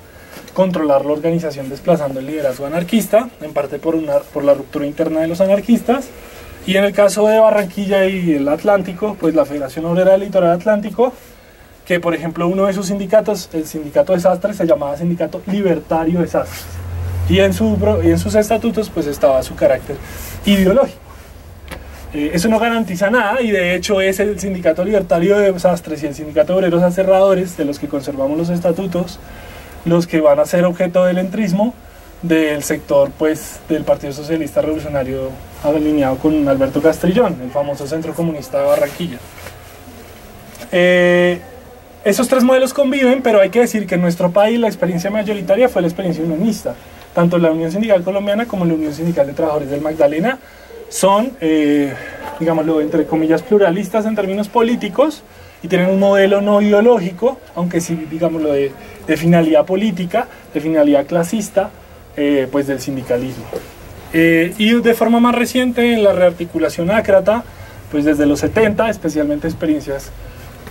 controlar la organización desplazando el liderazgo anarquista, en parte por la ruptura interna de los anarquistas. Y en el caso de Barranquilla y el Atlántico, pues la Federación Obrera del Litoral Atlántico, que por ejemplo uno de sus sindicatos, el sindicato de sastres, se llamaba Sindicato Libertario de Sastres. Y en sus estatutos pues estaba su carácter ideológico. Eso no garantiza nada y de hecho es el Sindicato Libertario de Sastres y el Sindicato de Obreros Aserradores, de los que conservamos los estatutos, los que van a ser objeto del entrismo del sector pues del Partido Socialista Revolucionario alineado con Alberto Castrillón, el famoso Centro Comunista de Barranquilla. Esos tres modelos conviven, pero hay que decir que en nuestro país la experiencia mayoritaria fue la experiencia unionista. Tanto la Unión Sindical Colombiana como la Unión Sindical de Trabajadores del Magdalena son, digámoslo, entre comillas, pluralistas en términos políticos y tienen un modelo no ideológico, aunque sí, digámoslo, de finalidad política, de finalidad clasista, pues del sindicalismo. Y de forma más reciente, en la rearticulación ácrata, pues desde los 70, especialmente experiencias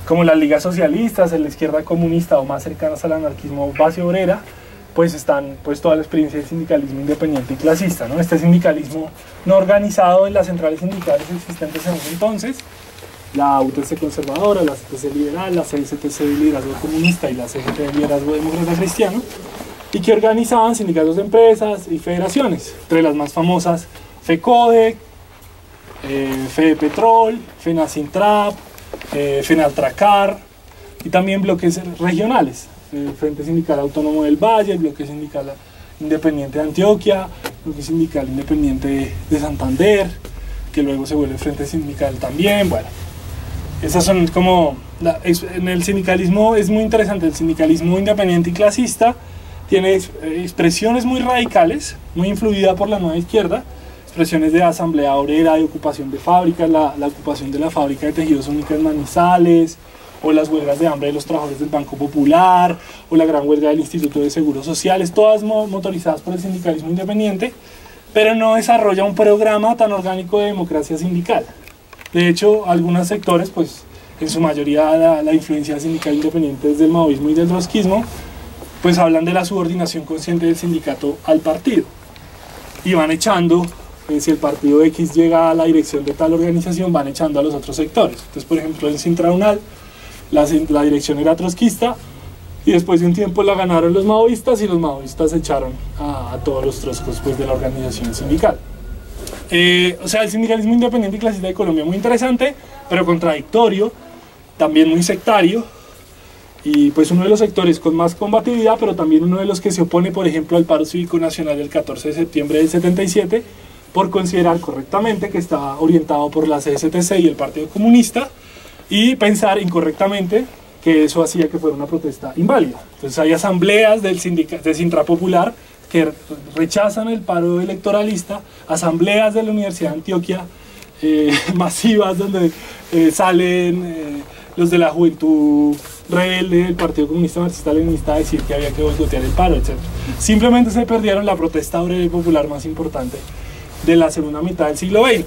como las ligas socialistas, en la izquierda comunista o más cercanas al anarquismo base obrera, pues están pues toda la experiencia del sindicalismo independiente y clasista, ¿no? Este sindicalismo no organizado en las centrales sindicales existentes en ese entonces, la UTC conservadora, la CTC liberal, la CSTC de liderazgo comunista y la CGT de liderazgo demócrata cristiano, y que organizaban sindicatos de empresas y federaciones, entre las más famosas FECODE, FEDEPetrol, FENACINTRAP, FENALTRACAR, y también bloques regionales, el Frente Sindical Autónomo del Valle, el Bloque Sindical Independiente de Antioquia, el Bloque Sindical Independiente de Santander, que luego se vuelve Frente Sindical también. Bueno, esas son como... en el sindicalismo es muy interesante, el sindicalismo independiente y clasista tiene expresiones muy radicales, muy influida por la nueva izquierda, expresiones de asamblea obrera, de ocupación de fábricas, la ocupación de la fábrica de tejidos únicas Manizales, o las huelgas de hambre de los trabajadores del Banco Popular, o la gran huelga del Instituto de Seguros Sociales, todas motorizadas por el sindicalismo independiente, pero no desarrolla un programa tan orgánico de democracia sindical. De hecho, algunos sectores, pues en su mayoría la influencia sindical independiente desde el maoísmo y del trotskismo, pues hablan de la subordinación consciente del sindicato al partido, y van echando, si el partido X llega a la dirección de tal organización, van echando a los otros sectores. Entonces, por ejemplo, en Sintraunal, la dirección era trotskista, y después de un tiempo la ganaron los maoístas, y los maoístas echaron a todos los trotskos pues, de la organización sindical. O sea, el sindicalismo independiente y clasista de Colombia es muy interesante, pero contradictorio, también muy sectario, y pues uno de los sectores con más combatividad, pero también uno de los que se opone, por ejemplo, al paro cívico nacional del 14 de septiembre del 77, por considerar correctamente que estaba orientado por la CSTC y el Partido Comunista, y pensar incorrectamente que eso hacía que fuera una protesta inválida. Entonces hay asambleas del Sintra Popular que rechazan el paro electoralista, asambleas de la Universidad de Antioquia masivas donde salen los de la juventud rebelde del Partido Comunista Marxista-Leninista a decir que había que boicotear el paro, etc. Simplemente se perdieron la protesta obrera y popular más importante de la segunda mitad del siglo XX.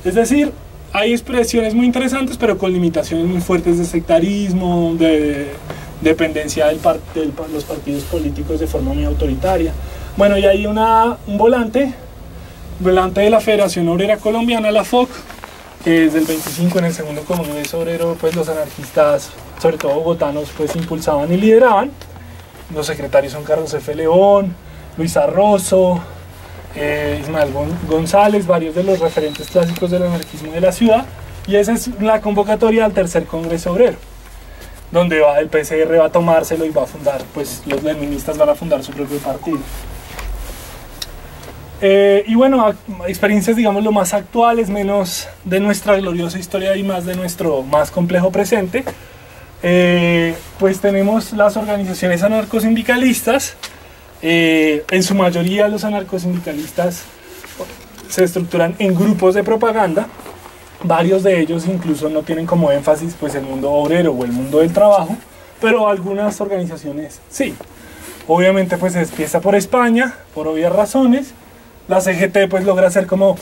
Es decir, hay expresiones muy interesantes, pero con limitaciones muy fuertes de sectarismo, de dependencia de los partidos políticos de forma muy autoritaria. Bueno, y hay un volante de la Federación Obrera Colombiana, la FOC, que desde el 25 en el segundo Congreso Obrero, pues los anarquistas, sobre todo bogotanos, pues impulsaban y lideraban. Los secretarios son Carlos F. León, Luis Arrozo, Ismael González, varios de los referentes clásicos del anarquismo de la ciudad, y esa es la convocatoria al tercer Congreso Obrero, donde el PCR va a tomárselo y va a fundar, pues los leninistas van a fundar su propio partido. Y bueno, experiencias digamos lo más actuales, menos de nuestra gloriosa historia y más de nuestro más complejo presente, pues tenemos las organizaciones anarcosindicalistas. En su mayoría los anarcosindicalistas se estructuran en grupos de propaganda, varios de ellos incluso no tienen como énfasis pues el mundo obrero o el mundo del trabajo, pero algunas organizaciones sí. Obviamente pues se empieza por España, por obvias razones. La CGT pues logra ser como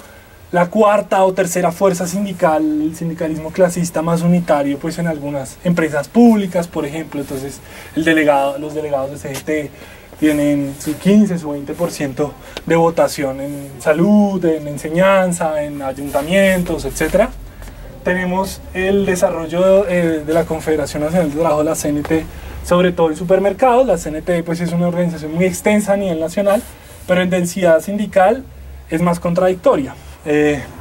la cuarta o tercera fuerza sindical, el sindicalismo clasista más unitario pues en algunas empresas públicas, por ejemplo. Entonces los delegados de CGT tienen su 15 o 20% de votación en salud, en enseñanza, en ayuntamientos, etc. Tenemos el desarrollo de la Confederación Nacional de Trabajo, la CNT, sobre todo en supermercados. La CNT pues, es una organización muy extensa a nivel nacional, pero en densidad sindical es más contradictoria.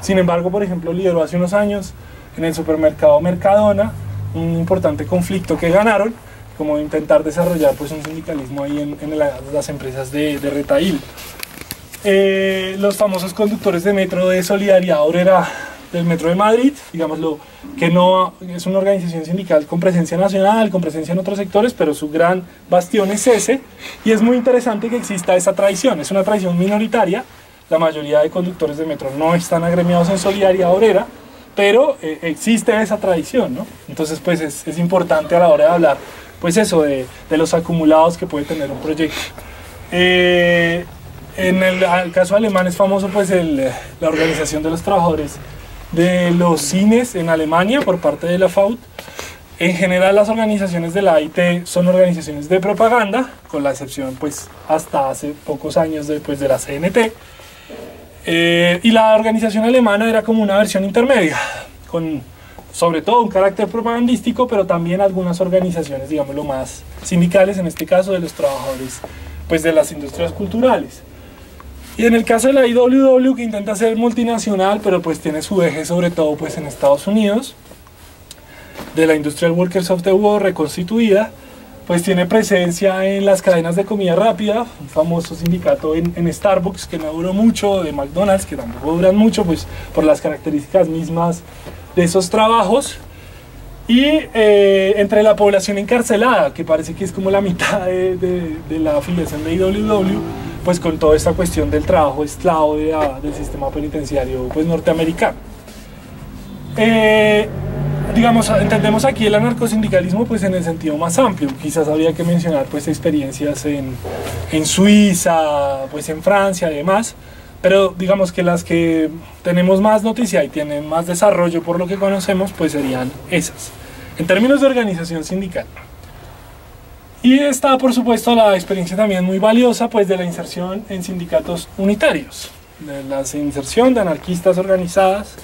Sin embargo, por ejemplo, lideró hace unos años en el supermercado Mercadona un importante conflicto que ganaron, como intentar desarrollar pues, un sindicalismo ahí en las empresas de retail. Los famosos conductores de metro de Solidaridad Obrera del Metro de Madrid, digámoslo, que no es una organización sindical con presencia nacional, con presencia en otros sectores, pero su gran bastión es ese, y es muy interesante que exista esa tradición. Es una tradición minoritaria, la mayoría de conductores de metro no están agremiados en Solidaridad Obrera, pero existe esa tradición, ¿no? Entonces pues es importante a la hora de hablar pues eso, de los acumulados que puede tener un proyecto. En el caso alemán es famoso pues la organización de los trabajadores de los cines en Alemania por parte de la FAUT. En general las organizaciones de la AIT son organizaciones de propaganda, con la excepción pues hasta hace pocos años después de la CNT. Y la organización alemana era como una versión intermedia, con sobre todo un carácter propagandístico, pero también algunas organizaciones, digámoslo, más sindicales, en este caso de los trabajadores pues, de las industrias culturales. Y en el caso de la IWW, que intenta ser multinacional, pero pues tiene su eje sobre todo pues, en Estados Unidos, de la Industrial Workers of the World reconstituida, pues tiene presencia en las cadenas de comida rápida, un famoso sindicato en Starbucks que no duró mucho, de McDonald's que tampoco duran mucho, pues por las características mismas de esos trabajos, y entre la población encarcelada, que parece que es como la mitad de la afiliación de IWW, pues con toda esta cuestión del trabajo esclavo del sistema penitenciario pues, norteamericano. Digamos, entendemos aquí el anarcosindicalismo pues, en el sentido más amplio. Quizás habría que mencionar pues, experiencias en Suiza, pues, en Francia y demás, pero digamos que las que tenemos más noticia y tienen más desarrollo por lo que conocemos, pues serían esas, en términos de organización sindical. Y está, por supuesto, la experiencia también muy valiosa pues, de la inserción en sindicatos unitarios, de la inserción de anarquistas organizadas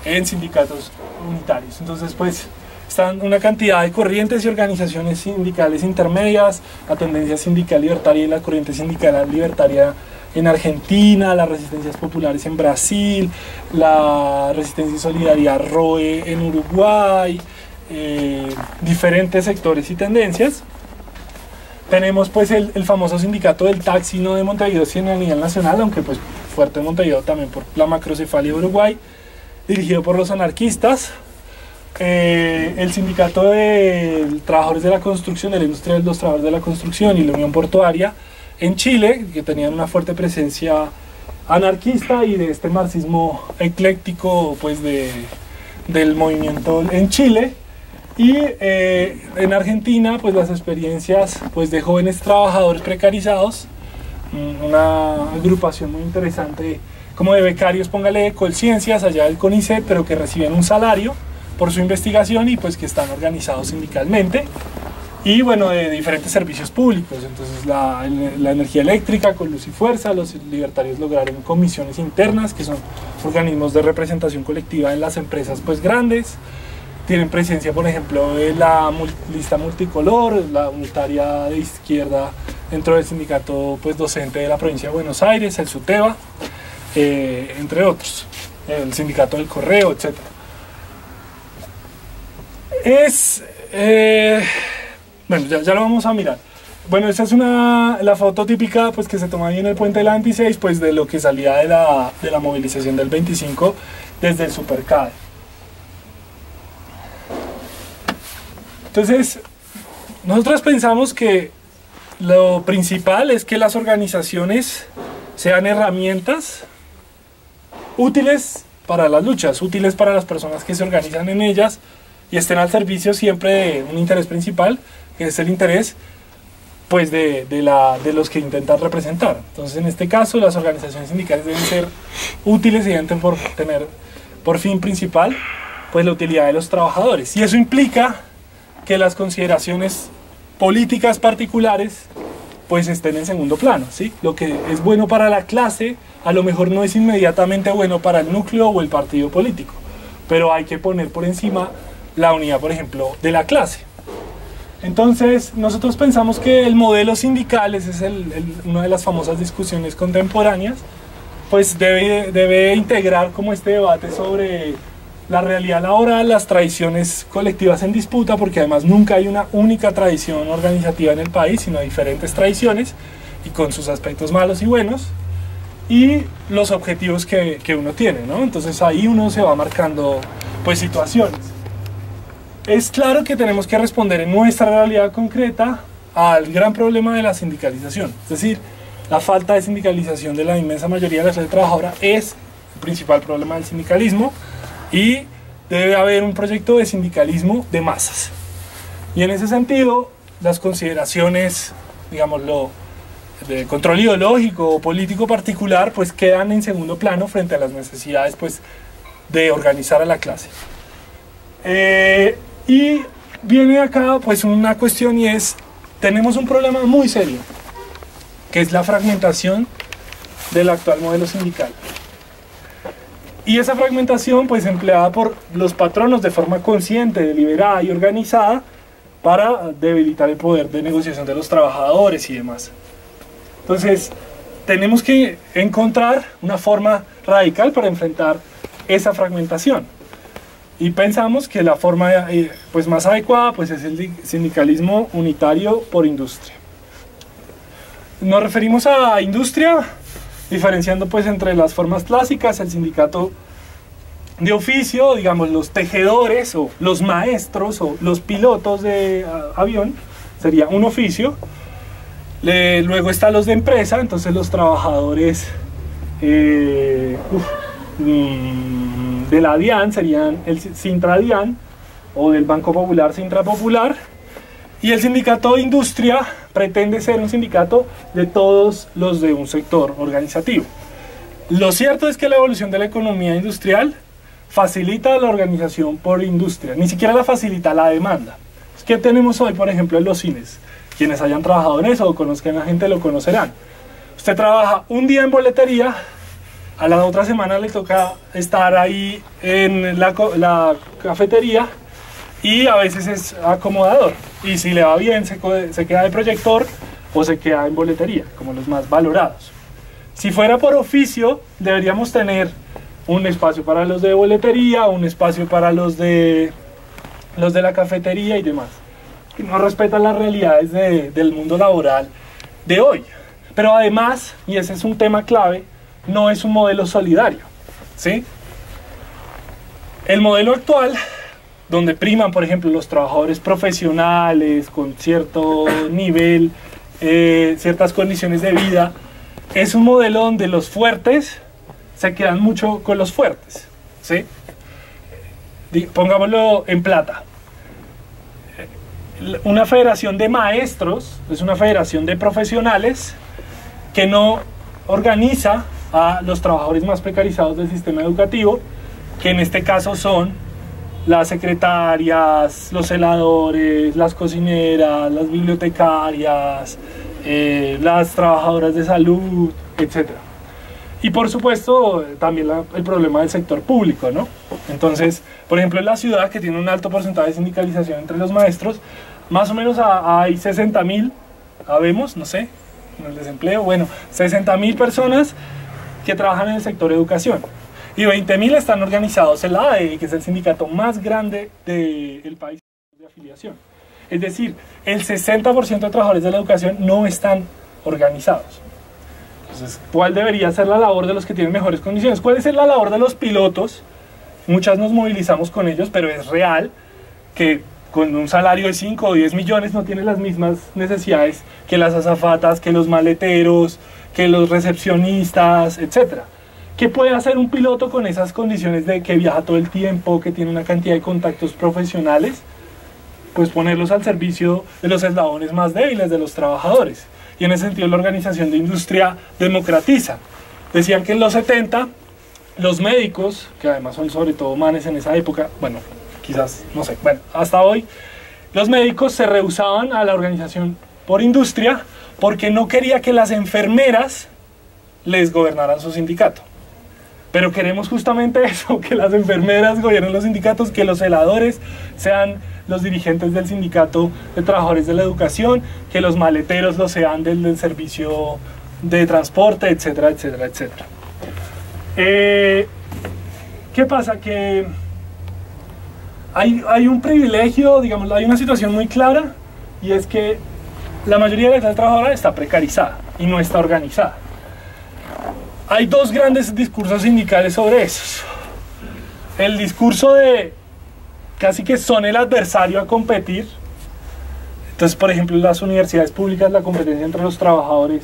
en sindicatos unitarios. Entonces, pues, están una cantidad de corrientes y organizaciones sindicales intermedias, la tendencia sindical libertaria y la corriente sindical libertaria en Argentina, las resistencias populares en Brasil, la resistencia y solidaridad ROE en Uruguay, diferentes sectores y tendencias. Tenemos pues el famoso sindicato del taxi, no de Montevideo, sino a nivel nacional, aunque pues fuerte en Montevideo también por la macrocefalia de Uruguay, dirigido por los anarquistas. El sindicato de trabajadores de la construcción, de la industria de los trabajadores de la construcción y la Unión Portuaria en Chile, que tenían una fuerte presencia anarquista y de este marxismo ecléctico pues del movimiento en Chile. Y en Argentina pues las experiencias pues de jóvenes trabajadores precarizados, una agrupación muy interesante como de becarios, póngale de Colciencias, allá del CONICET, pero que reciben un salario por su investigación y pues que están organizados sindicalmente, y bueno, de diferentes servicios públicos. Entonces la energía eléctrica con Luz y Fuerza, los libertarios lograron comisiones internas, que son organismos de representación colectiva en las empresas pues grandes. Tienen presencia, por ejemplo, de la lista multicolor, la unitaria de izquierda dentro del sindicato pues, docente de la provincia de Buenos Aires, el SUTEBA, entre otros, el sindicato del correo, etc. Bueno, ya lo vamos a mirar. Bueno, esta es la foto típica pues, que se toma ahí en el puente de la 26, pues, de lo que salía de la movilización del 25 desde el Supercade. Entonces, nosotros pensamos que lo principal es que las organizaciones sean herramientas útiles para las luchas, útiles para las personas que se organizan en ellas y estén al servicio siempre de un interés principal, que es el interés pues, de los que intentan representar. Entonces, en este caso, las organizaciones sindicales deben ser útiles y deben tener por fin principal pues, la utilidad de los trabajadores. Y eso implica que las consideraciones políticas particulares pues estén en segundo plano, ¿sí? Lo que es bueno para la clase a lo mejor no es inmediatamente bueno para el núcleo o el partido político, pero hay que poner por encima la unidad, por ejemplo, de la clase. Entonces nosotros pensamos que el modelo sindical, esa es una de las famosas discusiones contemporáneas, pues debe integrar como este debate sobre la realidad laboral, las tradiciones colectivas en disputa, porque además nunca hay una única tradición organizativa en el país, sino diferentes tradiciones, y con sus aspectos malos y buenos, y los objetivos que uno tiene, ¿no? Entonces ahí uno se va marcando pues situaciones. Es claro que tenemos que responder en nuestra realidad concreta al gran problema de la sindicalización, es decir, la falta de sindicalización de la inmensa mayoría de la clase trabajadora es el principal problema del sindicalismo, y debe haber un proyecto de sindicalismo de masas. Y en ese sentido, las consideraciones, digámoslo, de control ideológico o político particular, pues quedan en segundo plano frente a las necesidades pues, de organizar a la clase. Y viene acá pues una cuestión, y es, tenemos un problema muy serio, que es la fragmentación del actual modelo sindical. Y esa fragmentación pues empleada por los patronos de forma consciente, deliberada y organizada para debilitar el poder de negociación de los trabajadores y demás. Entonces tenemos que encontrar una forma radical para enfrentar esa fragmentación. Y pensamos que la forma pues más adecuada pues es el sindicalismo unitario por industria. Nos referimos a industria diferenciando pues entre las formas clásicas, el sindicato de oficio, digamos los tejedores o los maestros o los pilotos de avión, sería un oficio. Luego están los de empresa, entonces los trabajadores de la DIAN serían el Sintradian o del Banco Popular Sintra Popular. Y el sindicato de industria pretende ser un sindicato de todos los de un sector organizativo. Lo cierto es que la evolución de la economía industrial facilita la organización por industria, ni siquiera la facilita, la demanda. ¿Qué tenemos hoy, por ejemplo, en los cines? Quienes hayan trabajado en eso o conozcan a la gente lo conocerán. Usted trabaja un día en boletería, a la otra semana le toca estar ahí en la cafetería, y a veces es acomodador, y si le va bien se queda de proyector o se queda en boletería, como los más valorados. Si fuera por oficio, deberíamos tener un espacio para los de boletería, un espacio para los de la cafetería y demás, que no respetan las realidades del mundo laboral de hoy. Pero además, y ese es un tema clave, no es un modelo solidario, ¿sí? El modelo actual, donde priman, por ejemplo, los trabajadores profesionales con cierto nivel, ciertas condiciones de vida, es un modelo donde los fuertes se quedan mucho con los fuertes, ¿sí? Pongámoslo en plata. Una federación de maestros es una federación de profesionales que no organiza a los trabajadores más precarizados del sistema educativo, que en este caso son las secretarias, los celadores, las cocineras, las bibliotecarias, las trabajadoras de salud, etc. Y por supuesto también el problema del sector público, ¿no? Entonces, por ejemplo, en la ciudad, que tiene un alto porcentaje de sindicalización entre los maestros, más o menos hay 60.000, habemos, no sé, en el desempleo, bueno, 60.000 personas que trabajan en el sector educación. Y 20.000 están organizados en la ADE, que es el sindicato más grande del país de afiliación. Es decir, el 60% de trabajadores de la educación no están organizados. Entonces, ¿cuál debería ser la labor de los que tienen mejores condiciones? ¿Cuál es la labor de los pilotos? Muchas nos movilizamos con ellos, pero es real que con un salario de 5 o 10 millones no tienen las mismas necesidades que las azafatas, que los maleteros, que los recepcionistas, etcétera. ¿Qué puede hacer un piloto con esas condiciones de que viaja todo el tiempo, que tiene una cantidad de contactos profesionales? Pues ponerlos al servicio de los eslabones más débiles de los trabajadores. Y en ese sentido la organización de industria democratiza. Decían que en los 70 los médicos, que además son sobre todo manes en esa época, bueno, quizás, no sé, bueno, hasta hoy, los médicos se rehusaban a la organización por industria porque no quería que las enfermeras les gobernaran su sindicato. Pero queremos justamente eso, que las enfermeras gobiernen los sindicatos, que los celadores sean los dirigentes del sindicato de trabajadores de la educación, que los maleteros lo sean del servicio de transporte, etcétera, etcétera, etcétera. ¿Qué pasa? Que hay un privilegio, digamos, hay una situación muy clara, y es que la mayoría de la clase trabajadora está precarizada y no está organizada. Hay dos grandes discursos sindicales sobre eso. El discurso de casi que son el adversario a competir. Entonces, por ejemplo, en las universidades públicas la competencia entre los trabajadores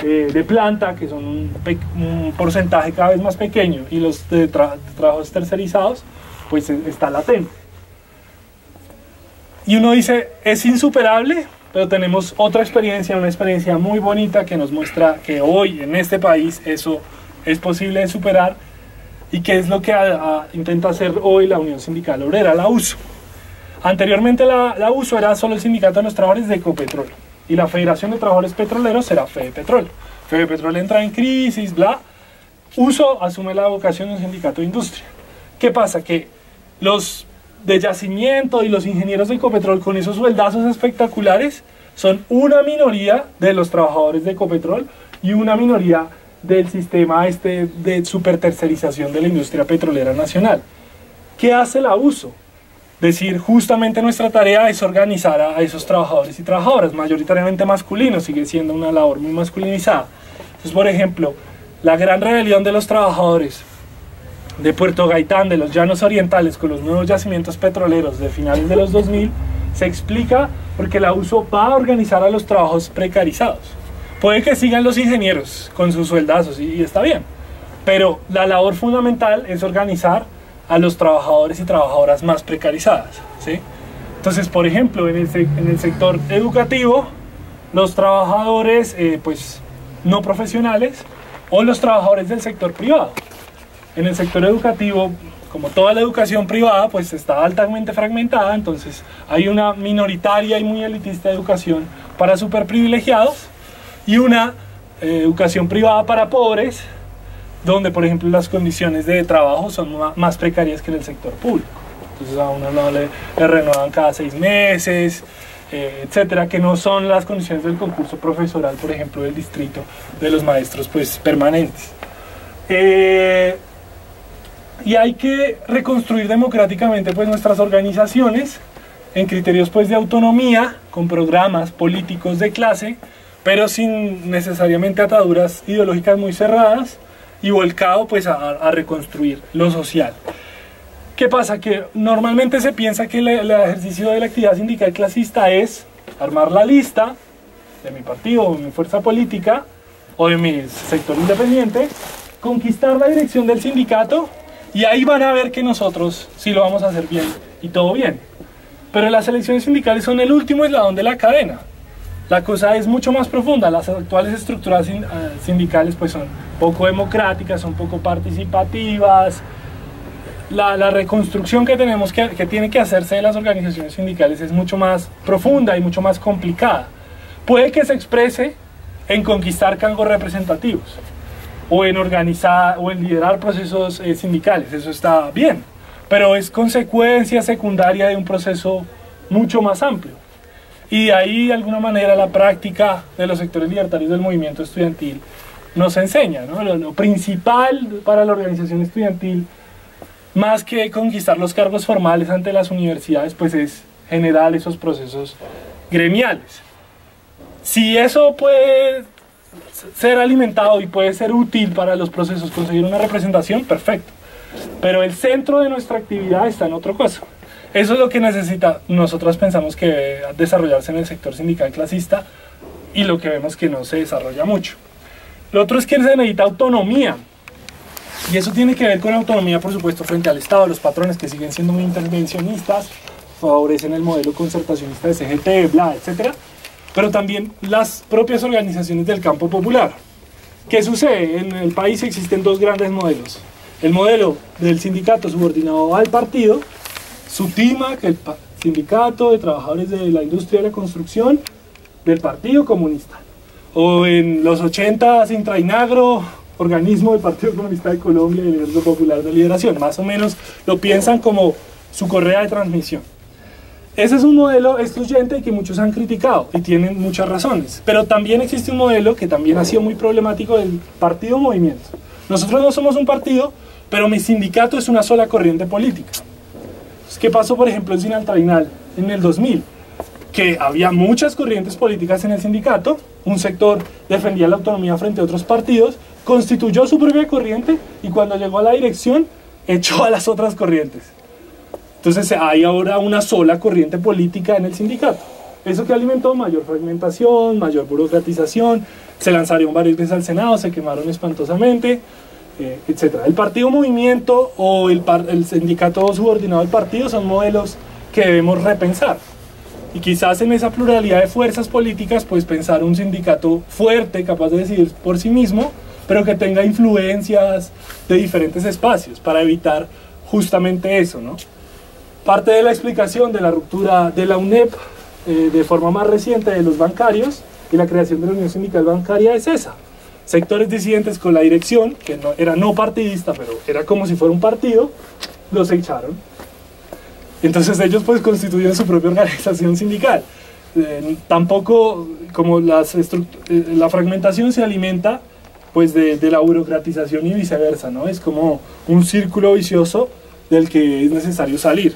de planta, que son un porcentaje cada vez más pequeño, y los de trabajos tercerizados, pues está latente. Y uno dice, es insuperable, pero tenemos otra experiencia, una experiencia muy bonita que nos muestra que hoy en este país eso es posible de superar, y que es lo que intenta hacer hoy la Unión Sindical Obrera, la USO. Anteriormente la USO era solo el sindicato de los trabajadores de Ecopetrol, y la Federación de Trabajadores Petroleros era Fedepetrol. Fedepetrol entra en crisis, bla, Uso asume la vocación de un sindicato de industria. ¿Qué pasa? Que los de yacimiento y los ingenieros de Ecopetrol con esos sueldazos espectaculares son una minoría de los trabajadores de Ecopetrol y una minoría del sistema de supertercerización de la industria petrolera nacional. ¿Qué hace la USO? Decir, justamente nuestra tarea es organizar a esos trabajadores y trabajadoras, mayoritariamente masculinos, sigue siendo una labor muy masculinizada. Entonces, por ejemplo, la gran rebelión de los trabajadores de Puerto Gaitán, de los Llanos Orientales, con los nuevos yacimientos petroleros de finales de los 2000, se explica porque la USO va a organizar a los trabajos precarizados. Puede que sigan los ingenieros con sus sueldazos y está bien, pero la labor fundamental es organizar a los trabajadores y trabajadoras más precarizadas, ¿sí? Entonces, por ejemplo, en el sector educativo, los trabajadores pues, no profesionales o los trabajadores del sector privado. En el sector educativo, como toda la educación privada, pues está altamente fragmentada, entonces hay una minoritaria y muy elitista educación para superprivilegiados y una educación privada para pobres, donde por ejemplo las condiciones de trabajo son más precarias que en el sector público. Entonces a uno no le renuevan cada 6 meses, etcétera, que no son las condiciones del concurso profesoral, por ejemplo, del distrito de los maestros pues permanentes. Y hay que reconstruir democráticamente pues nuestras organizaciones en criterios pues de autonomía, con programas políticos de clase, pero sin necesariamente ataduras ideológicas muy cerradas, y volcado pues a reconstruir lo social. ¿Qué pasa? Que normalmente se piensa que el ejercicio de la actividad sindical clasista es armar la lista de mi partido o de mi fuerza política o de mi sector independiente, conquistar la dirección del sindicato y ahí van a ver que nosotros sí lo vamos a hacer bien y todo bien. Pero las elecciones sindicales son el último eslabón de la cadena. La cosa es mucho más profunda. Las actuales estructuras sindicales pues son poco democráticas, son poco participativas. La reconstrucción que tiene que hacerse de las organizaciones sindicales es mucho más profunda y mucho más complicada. Puede que se exprese en conquistar cargos representativos o en organizar o en liderar procesos sindicales, eso está bien, pero es consecuencia secundaria de un proceso mucho más amplio. Y de ahí, de alguna manera, la práctica de los sectores libertarios del movimiento estudiantil nos enseña, ¿no? Lo principal para la organización estudiantil, más que conquistar los cargos formales ante las universidades, pues es generar esos procesos gremiales. Si eso puede ser alimentado y puede ser útil para los procesos, conseguir una representación, perfecto. Pero el centro de nuestra actividad está en otra cosa. Eso es lo que nosotros pensamos que debe desarrollarse en el sector sindical clasista y lo que vemos que no se desarrolla mucho. Lo otro es que se necesita autonomía. Y eso tiene que ver con autonomía, por supuesto, frente al Estado, los patrones que siguen siendo muy intervencionistas, favorecen el modelo concertacionista de CGT, bla, etc. Pero también las propias organizaciones del campo popular. ¿Qué sucede? En el país existen dos grandes modelos. El modelo del sindicato subordinado al partido, SUTIMA, que es el sindicato de trabajadores de la industria de la construcción del Partido Comunista. O en los 80, Sintrainagro, organismo del Partido Comunista de Colombia y el Ejército Popular de Liberación. Más o menos lo piensan como su correa de transmisión. Ese es un modelo excluyente que muchos han criticado y tienen muchas razones. Pero también existe un modelo que también ha sido muy problemático del partido movimiento. Nosotros no somos un partido, pero mi sindicato es una sola corriente política. ¿Qué pasó, por ejemplo, en Sinaltrainal en el 2000? Que había muchas corrientes políticas en el sindicato, un sector defendía la autonomía frente a otros partidos, constituyó su propia corriente y cuando llegó a la dirección echó a las otras corrientes. Entonces hay ahora una sola corriente política en el sindicato. Eso que alimentó mayor fragmentación, mayor burocratización, se lanzaron varias veces al Senado, se quemaron espantosamente, etc. El partido movimiento o el sindicato subordinado al partido son modelos que debemos repensar. Y quizás en esa pluralidad de fuerzas políticas, pues pensar un sindicato fuerte, capaz de decidir por sí mismo, pero que tenga influencias de diferentes espacios para evitar justamente eso, ¿no? Parte de la explicación de la ruptura de la UNEP de forma más reciente de los bancarios y la creación de la Unión Sindical Bancaria es esa. sectores disidentes con la dirección, que no, era no partidista, pero era como si fuera un partido, los echaron. Entonces ellos pues constituyen su propia organización sindical. Tampoco, como la fragmentación se alimenta pues de la burocratización y viceversa, ¿no? Es como un círculo vicioso del que es necesario salir.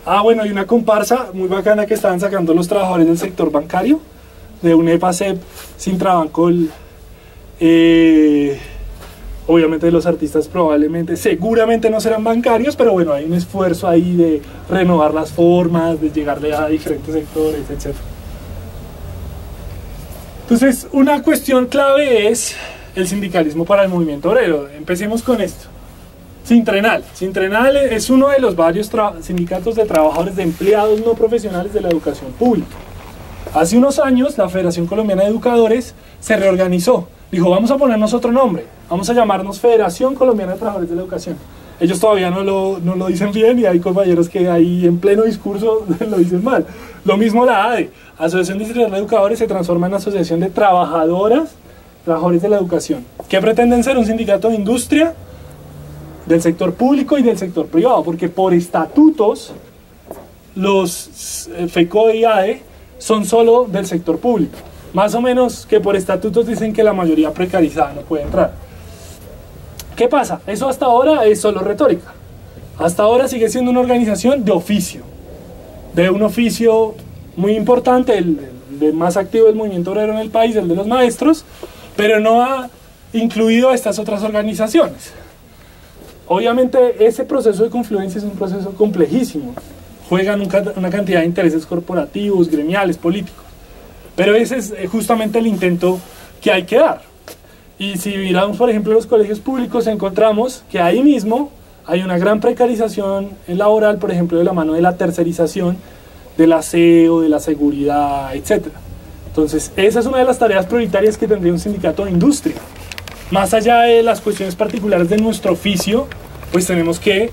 Ah, bueno, hay una comparsa muy bacana que estaban sacando los trabajadores del sector bancario, de un EPACEP, Sintrabancol, obviamente los artistas seguramente no serán bancarios, pero bueno, hay un esfuerzo ahí de renovar las formas, de llegarle a diferentes sectores, etc. Entonces, una cuestión clave es el sindicalismo para el movimiento obrero. Empecemos con esto. Sintrenal. Sintrenal es uno de los varios sindicatos de trabajadores de empleados no profesionales de la educación pública. Hace unos años, la Federación Colombiana de Educadores se reorganizó. Dijo, vamos a ponernos otro nombre, vamos a llamarnos Federación Colombiana de Trabajadores de la Educación. Ellos todavía no lo dicen bien y hay compañeros que ahí en pleno discurso lo dicen mal. Lo mismo la ADE, Asociación Distrital de Educadores, se transforma en Asociación de Trabajadores de la Educación, que pretenden ser un sindicato de industria del sector público y del sector privado, porque por estatutos los FECODE y ADE son solo del sector público. Más o menos que por estatutos dicen que la mayoría precarizada no puede entrar. ¿Qué pasa? Eso hasta ahora es solo retórica. Hasta ahora sigue siendo una organización de oficio. De un oficio muy importante, el más activo del movimiento obrero en el país, el de los maestros, pero no ha incluido a estas otras organizaciones. Obviamente ese proceso de confluencia es un proceso complejísimo. Juegan una cantidad de intereses corporativos, gremiales, políticos. Pero ese es justamente el intento que hay que dar. Y si miramos, por ejemplo, los colegios públicos, encontramos que ahí mismo hay una gran precarización laboral, por ejemplo, de la mano de la tercerización, del aseo, de la seguridad, etc. Entonces, esa es una de las tareas prioritarias que tendría un sindicato de industria. Más allá de las cuestiones particulares de nuestro oficio, pues tenemos que,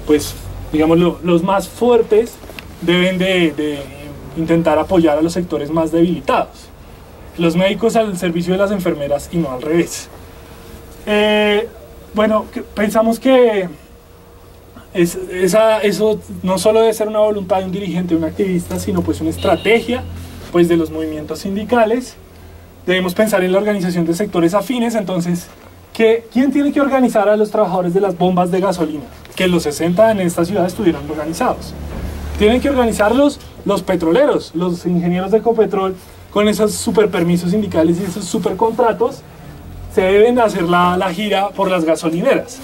pues, digamos, los más fuertes deben de intentar apoyar a los sectores más debilitados. Los médicos al servicio de las enfermeras y no al revés. Bueno, pensamos que eso no solo debe ser una voluntad de un dirigente, de un activista, sino pues una estrategia pues, de los movimientos sindicales. Debemos pensar en la organización de sectores afines. Entonces, ¿quién tiene que organizar a los trabajadores de las bombas de gasolina? Que en los 60 en esta ciudad estuvieron organizados. Tienen que organizarlos los petroleros, los ingenieros de Ecopetrol, con esos super permisos sindicales y esos super contratos, se deben hacer la gira por las gasolineras.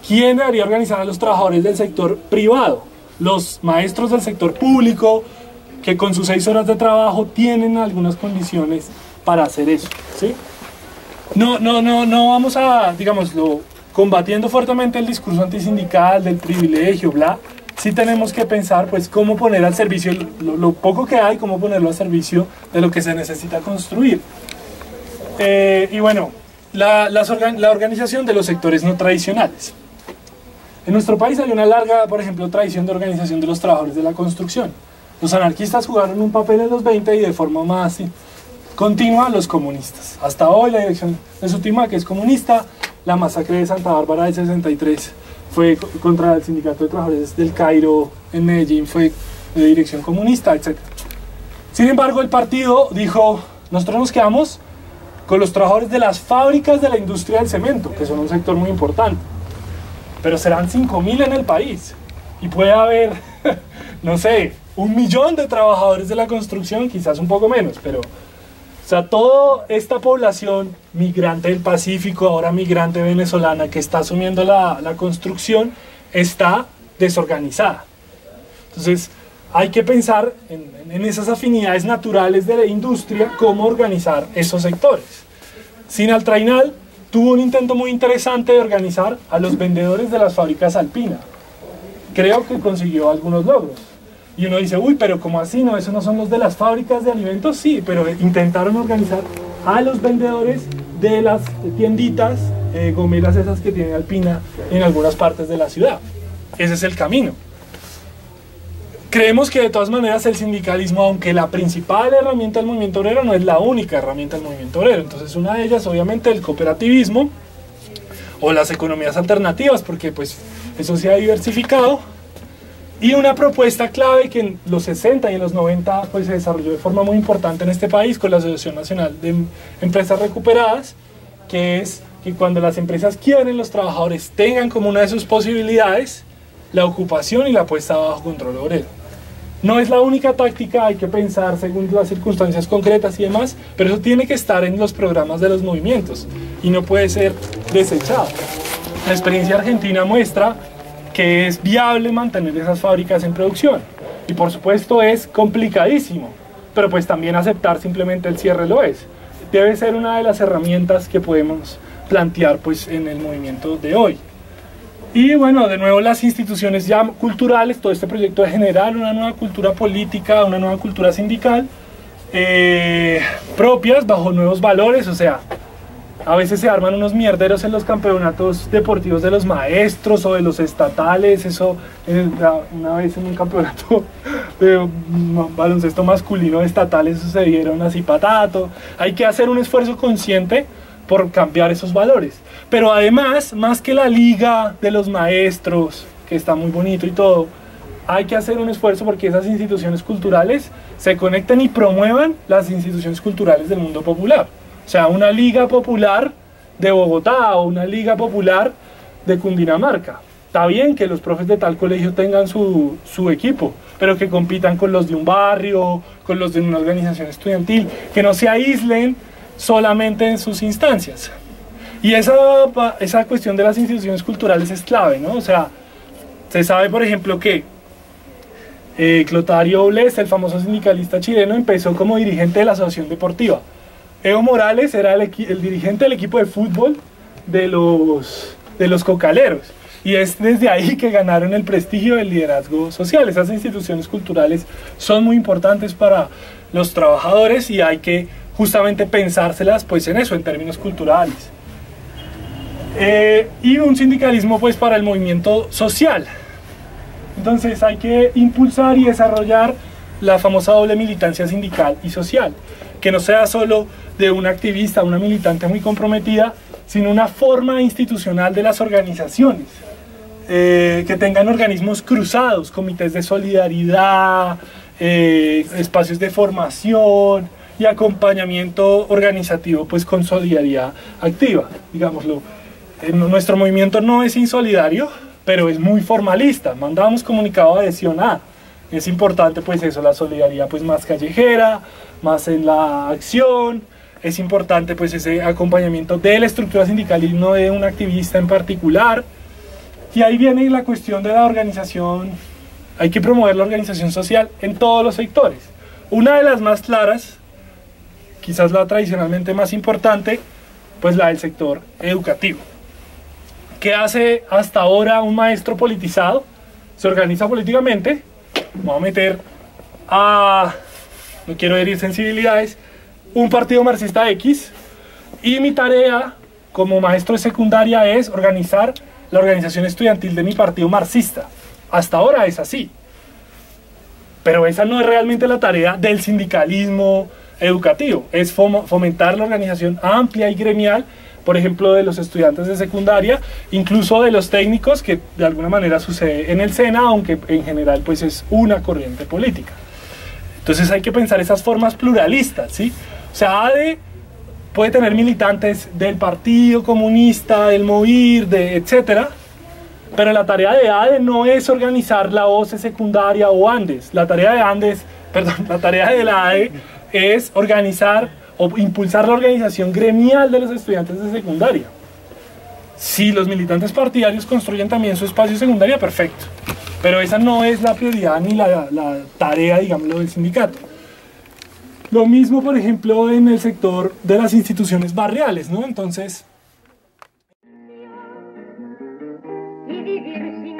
¿Quién debería organizar a los trabajadores del sector privado? Los maestros del sector público, que con sus 6 horas de trabajo tienen algunas condiciones para hacer eso, ¿sí? No vamos a, digámoslo, combatiendo fuertemente el discurso antisindical, del privilegio, bla. Sí tenemos que pensar, pues, cómo poner al servicio lo poco que hay, cómo ponerlo al servicio de lo que se necesita construir. Y bueno, la organización de los sectores no tradicionales. En nuestro país hay una larga, por ejemplo, tradición de organización de los trabajadores de la construcción. Los anarquistas jugaron un papel en los 20 y de forma más continua los comunistas. Hasta hoy la dirección de Sutima, que es comunista, la masacre de Santa Bárbara del 63 fue contra el sindicato de trabajadores del Cairo en Medellín, fue de dirección comunista, etc. Sin embargo, el partido dijo, nosotros nos quedamos con los trabajadores de las fábricas de la industria del cemento, que son un sector muy importante, pero serán 5.000 en el país, y puede haber, no sé, 1 millón de trabajadores de la construcción, quizás un poco menos, pero... O sea, toda esta población migrante del Pacífico, ahora migrante venezolana, que está asumiendo la construcción, está desorganizada. Entonces, hay que pensar en esas afinidades naturales de la industria, cómo organizar esos sectores. Sinaltrainal tuvo un intento muy interesante de organizar a los vendedores de las fábricas Alpina. Creo que consiguió algunos logros. Y uno dice, uy, pero ¿cómo así? ¿No? ¿Esos no son los de las fábricas de alimentos? Sí, pero intentaron organizar a los vendedores de las tienditas, gomeras esas que tiene Alpina en algunas partes de la ciudad. Ese es el camino. Creemos que de todas maneras el sindicalismo, aunque la principal herramienta del movimiento obrero, no es la única herramienta del movimiento obrero. Entonces una de ellas obviamente el cooperativismo o las economías alternativas, porque pues eso se ha diversificado. Y una propuesta clave que en los 60 y en los 90 pues, se desarrolló de forma muy importante en este país con la Asociación Nacional de Empresas Recuperadas, que es que cuando las empresas quieren, los trabajadores tengan como una de sus posibilidades la ocupación y la puesta bajo control obrero. No es la única táctica, hay que pensar según las circunstancias concretas y demás, pero eso tiene que estar en los programas de los movimientos y no puede ser desechado. La experiencia argentina muestra que es viable mantener esas fábricas en producción y por supuesto es complicadísimo, pero pues también aceptar simplemente el cierre lo es. Debe ser una de las herramientas que podemos plantear pues en el movimiento de hoy. Y bueno, de nuevo las instituciones ya culturales, todo este proyecto de generar una nueva cultura política, una nueva cultura sindical, propias bajo nuevos valores, o sea, a veces se arman unos mierderos en los campeonatos deportivos de los maestros o de los estatales, eso una vez en un campeonato de baloncesto masculino estatal, eso se dieron así patato. Hay que hacer un esfuerzo consciente por cambiar esos valores. Pero además, más que la liga de los maestros, que está muy bonito y todo, hay que hacer un esfuerzo porque esas instituciones culturales se conecten y promuevan las instituciones culturales del mundo popular. O sea, una liga popular de Bogotá o una liga popular de Cundinamarca. Está bien que los profes de tal colegio tengan su equipo, pero que compitan con los de un barrio, con los de una organización estudiantil, que no se aíslen solamente en sus instancias. Y esa cuestión de las instituciones culturales es clave, ¿no? O sea, se sabe, por ejemplo, que Clotario Blest, el famoso sindicalista chileno, empezó como dirigente de la asociación deportiva. Evo Morales era el dirigente del equipo de fútbol de los cocaleros. Y es desde ahí que ganaron el prestigio del liderazgo social. Esas instituciones culturales son muy importantes para los trabajadores y hay que justamente pensárselas pues en eso, en términos culturales. Y un sindicalismo pues para el movimiento social. Entonces hay que impulsar y desarrollar la famosa doble militancia sindical y social, que no sea solo de un activista, una militante muy comprometida, sino una forma institucional de las organizaciones, que tengan organismos cruzados, comités de solidaridad, espacios de formación y acompañamiento organizativo pues con solidaridad activa, digámoslo. Nuestro movimiento no es insolidario, pero es muy formalista. Mandamos comunicado de adhesión a. Es importante pues eso, la solidaridad pues más callejera, más en la acción. Es importante pues ese acompañamiento de la estructura sindical y no de un activista en particular. Y ahí viene la cuestión de la organización. Hay que promover la organización social en todos los sectores. Una de las más claras, quizás la tradicionalmente más importante, pues la del sector educativo. ¿Qué hace hasta ahora un maestro politizado? Se organiza políticamente, me voy a meter a, no quiero herir sensibilidades, un partido marxista X, y mi tarea como maestro de secundaria es organizar la organización estudiantil de mi partido marxista. Hasta ahora es así. Pero esa no es realmente la tarea del sindicalismo educativo, es fomentar la organización amplia y gremial, por ejemplo, de los estudiantes de secundaria, incluso de los técnicos, que de alguna manera sucede en el SENA, aunque en general pues es una corriente política. Entonces hay que pensar esas formas pluralistas, ¿sí? O sea, ADE puede tener militantes del Partido Comunista, del MOVIR, etcétera, pero la tarea de ADE no es organizar la OCE secundaria o Andes. La tarea de la ADE es organizar o impulsar la organización gremial de los estudiantes de secundaria. Si los militantes partidarios construyen también su espacio secundaria, perfecto. Pero esa no es la prioridad ni la tarea, digámoslo, del sindicato. Lo mismo, por ejemplo, en el sector de las instituciones barriales, ¿no? Entonces... Y vivir sin